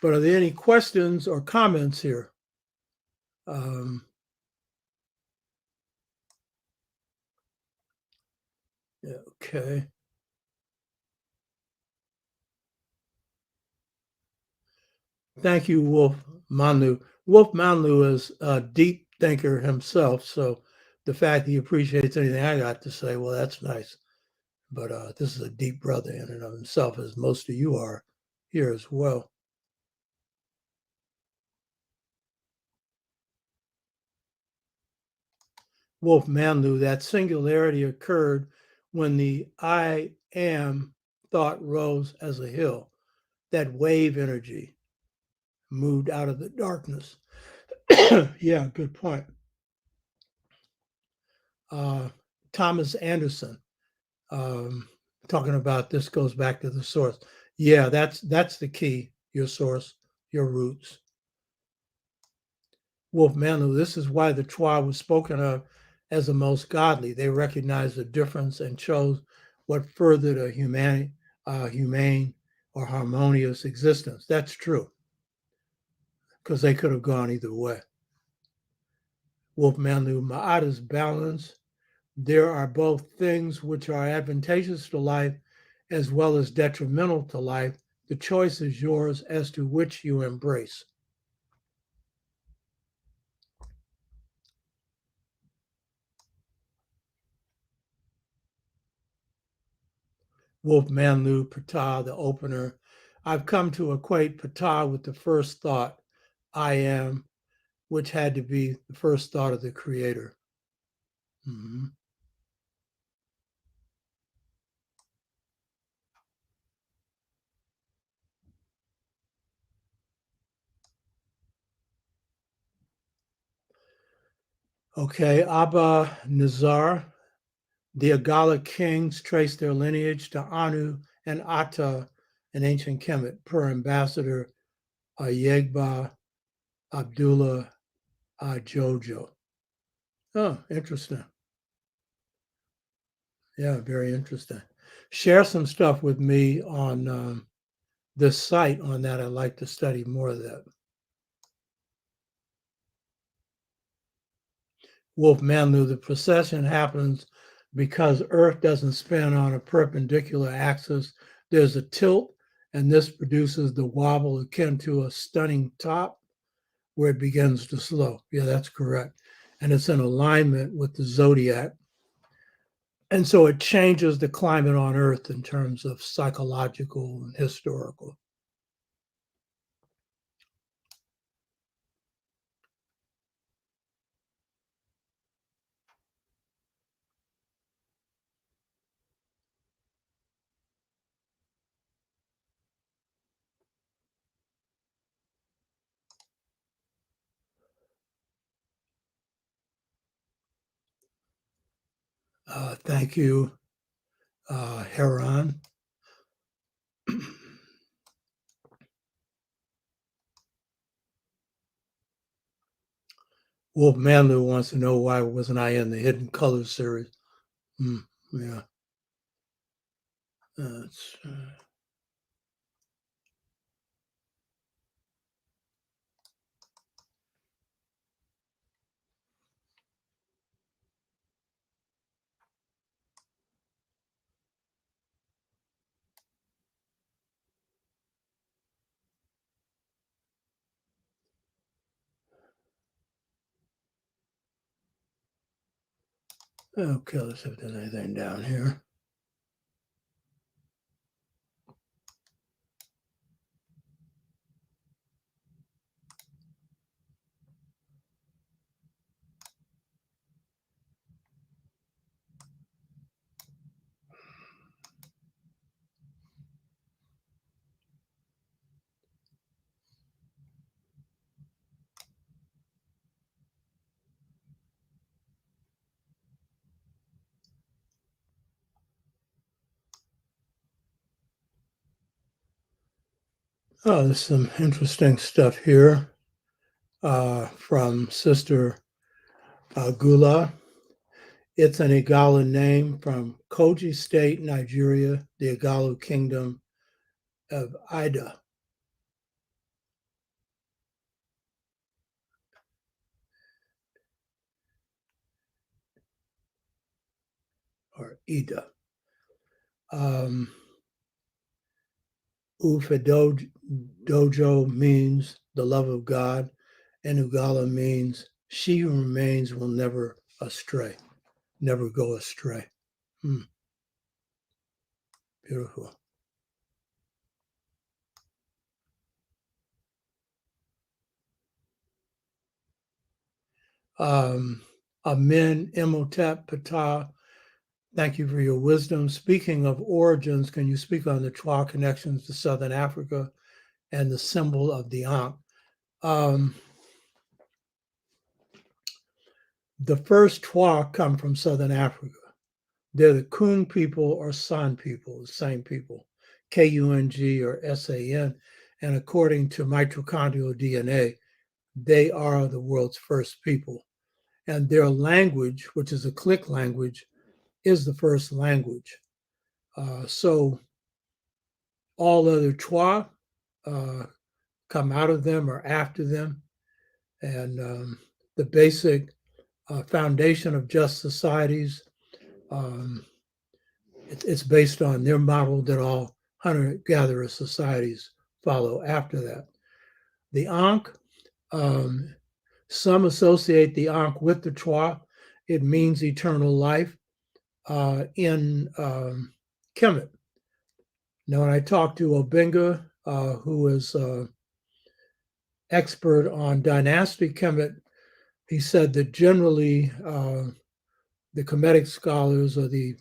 But are there any questions or comments here? Yeah, okay. Thank you, Wolf Manlu. Wolf Manlu is a deep thinker himself, so the fact he appreciates anything I got to say, well, that's nice. But this is a deep brother in and of himself, as most of you are here as well. Wolf Manlu, that singularity occurred when the I am thought rose as a hill. That wave energy moved out of the darkness. Yeah, good point. Thomas Anderson, talking about this goes back to the source. Yeah, that's the key, your source, your roots. Wolf Manlu, this is why the Twa was spoken of as the most godly. They recognized the difference and chose what furthered a humane or harmonious existence. That's true, because they could have gone either way. Wolf Manlu, Ma'ata's balance. There are both things which are advantageous to life as well as detrimental to life. The choice is yours as to which you embrace. Wolf Manlu, Ptah, the opener. I've come to equate Ptah with the first thought, I am, which had to be the first thought of the creator. Mm-hmm. Okay, Abba Nazar. The Agala kings trace their lineage to Anu and Atta, an ancient Kemet, per ambassador Yegba Abdullah Jojo. Oh, interesting. Yeah, very interesting. Share some stuff with me on this site on that. I'd like to study more of that. Wolf Manlu, the precession happens because Earth doesn't spin on a perpendicular axis. There's a tilt, and this produces the wobble akin to a stunning top where it begins to slow. Yeah, that's correct. And it's in alignment with the zodiac. And so it changes the climate on Earth in terms of psychological and historical. Thank you, Heron. Wolf Manlu wants to know why wasn't I in the Hidden Colors series? Yeah. Okay, let's see if there's anything down here. Oh, there's some interesting stuff here from Sister Gula. It's an Igala name from Kogi State, Nigeria, the Igalu Kingdom, of Ida. Or Ida. Dojo means the love of God, and Ugala means she who remains will never astray, never go astray. Beautiful. Amen, Imhotep, Ptah, thank you for your wisdom. Speaking of origins, can you speak on the Twa connections to Southern Africa and the symbol of the Ankh? The first Twa come from Southern Africa. They're the Kung people or San people, the same people, Kung or San. And according to mitochondrial DNA, they are the world's first people. And their language, which is a click language, is the first language. So all other Twa come out of them or after them. And the basic foundation of just societies, it's based on their model that all hunter-gatherer societies follow after that. The Ankh, some associate the Ankh with the Twa. It means eternal life in Kemet. Now, when I talked to Obenga, who is expert on dynastic Kemet, he said that generally the Kemetic scholars or the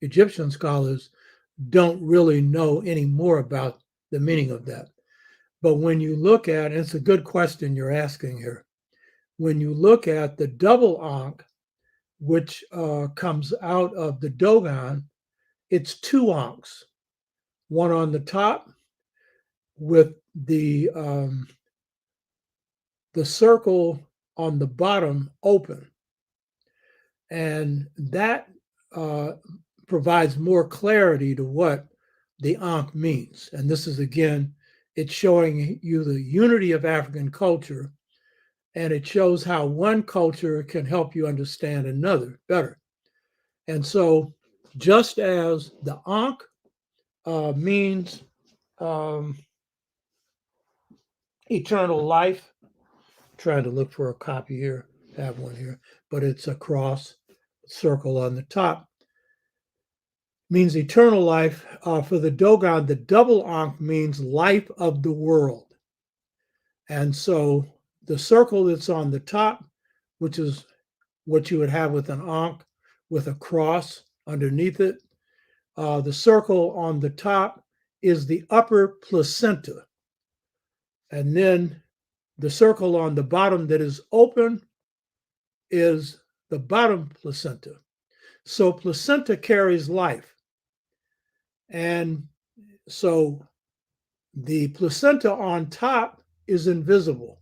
Egyptian scholars don't really know any more about the meaning of that. But when you look at, and it's a good question you're asking here, when you look at the double Ankh, which comes out of the Dogon, it's two Ankhs, one on the top with the circle on the bottom open. And that provides more clarity to what the Ankh means. And this is, again, it's showing you the unity of African culture, and it shows how one culture can help you understand another better. And so just as the Ankh means eternal life, I'm trying to look for a copy here, I have one here, but it's a cross, circle on the top, means eternal life. For the Dogon, the double Ankh means life of the world. And so the circle that's on the top, which is what you would have with an Ankh, with a cross underneath it, the circle on the top is the upper placenta. And then the circle on the bottom that is open is the bottom placenta. So placenta carries life. And so the placenta on top is invisible,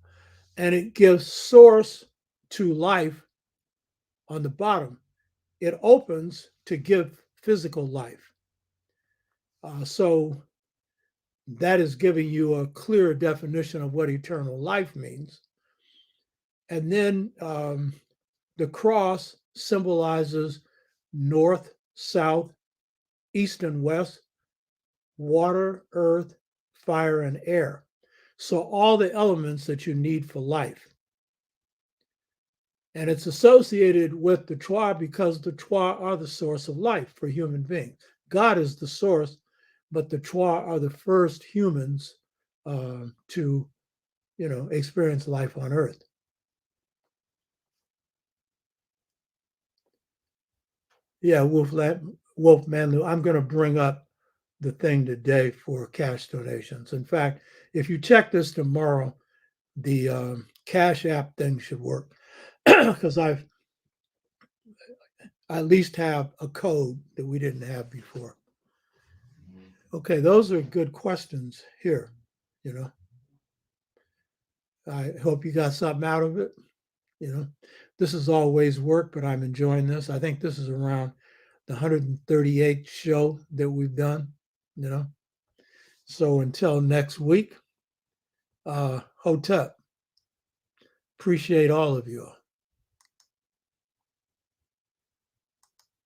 and it gives source to life on the bottom. It opens to give physical life. So that is giving you a clearer definition of what eternal life means. And then the cross symbolizes north, south, east, and west, water, earth, fire, and air. So all the elements that you need for life. And it's associated with the Twa because the Twa are the source of life for human beings. God is the source, but the Twa are the first humans to, experience life on Earth. Yeah, Wolfman Lou, I'm going to bring up the thing today for cash donations. In fact, if you check this tomorrow, the Cash App thing should work because I at least have a code that we didn't have before. Okay, those are good questions here. I hope you got something out of it. This is always work, but I'm enjoying this. I think this is around the 138th show that we've done. So until next week, Hotep, appreciate all of you.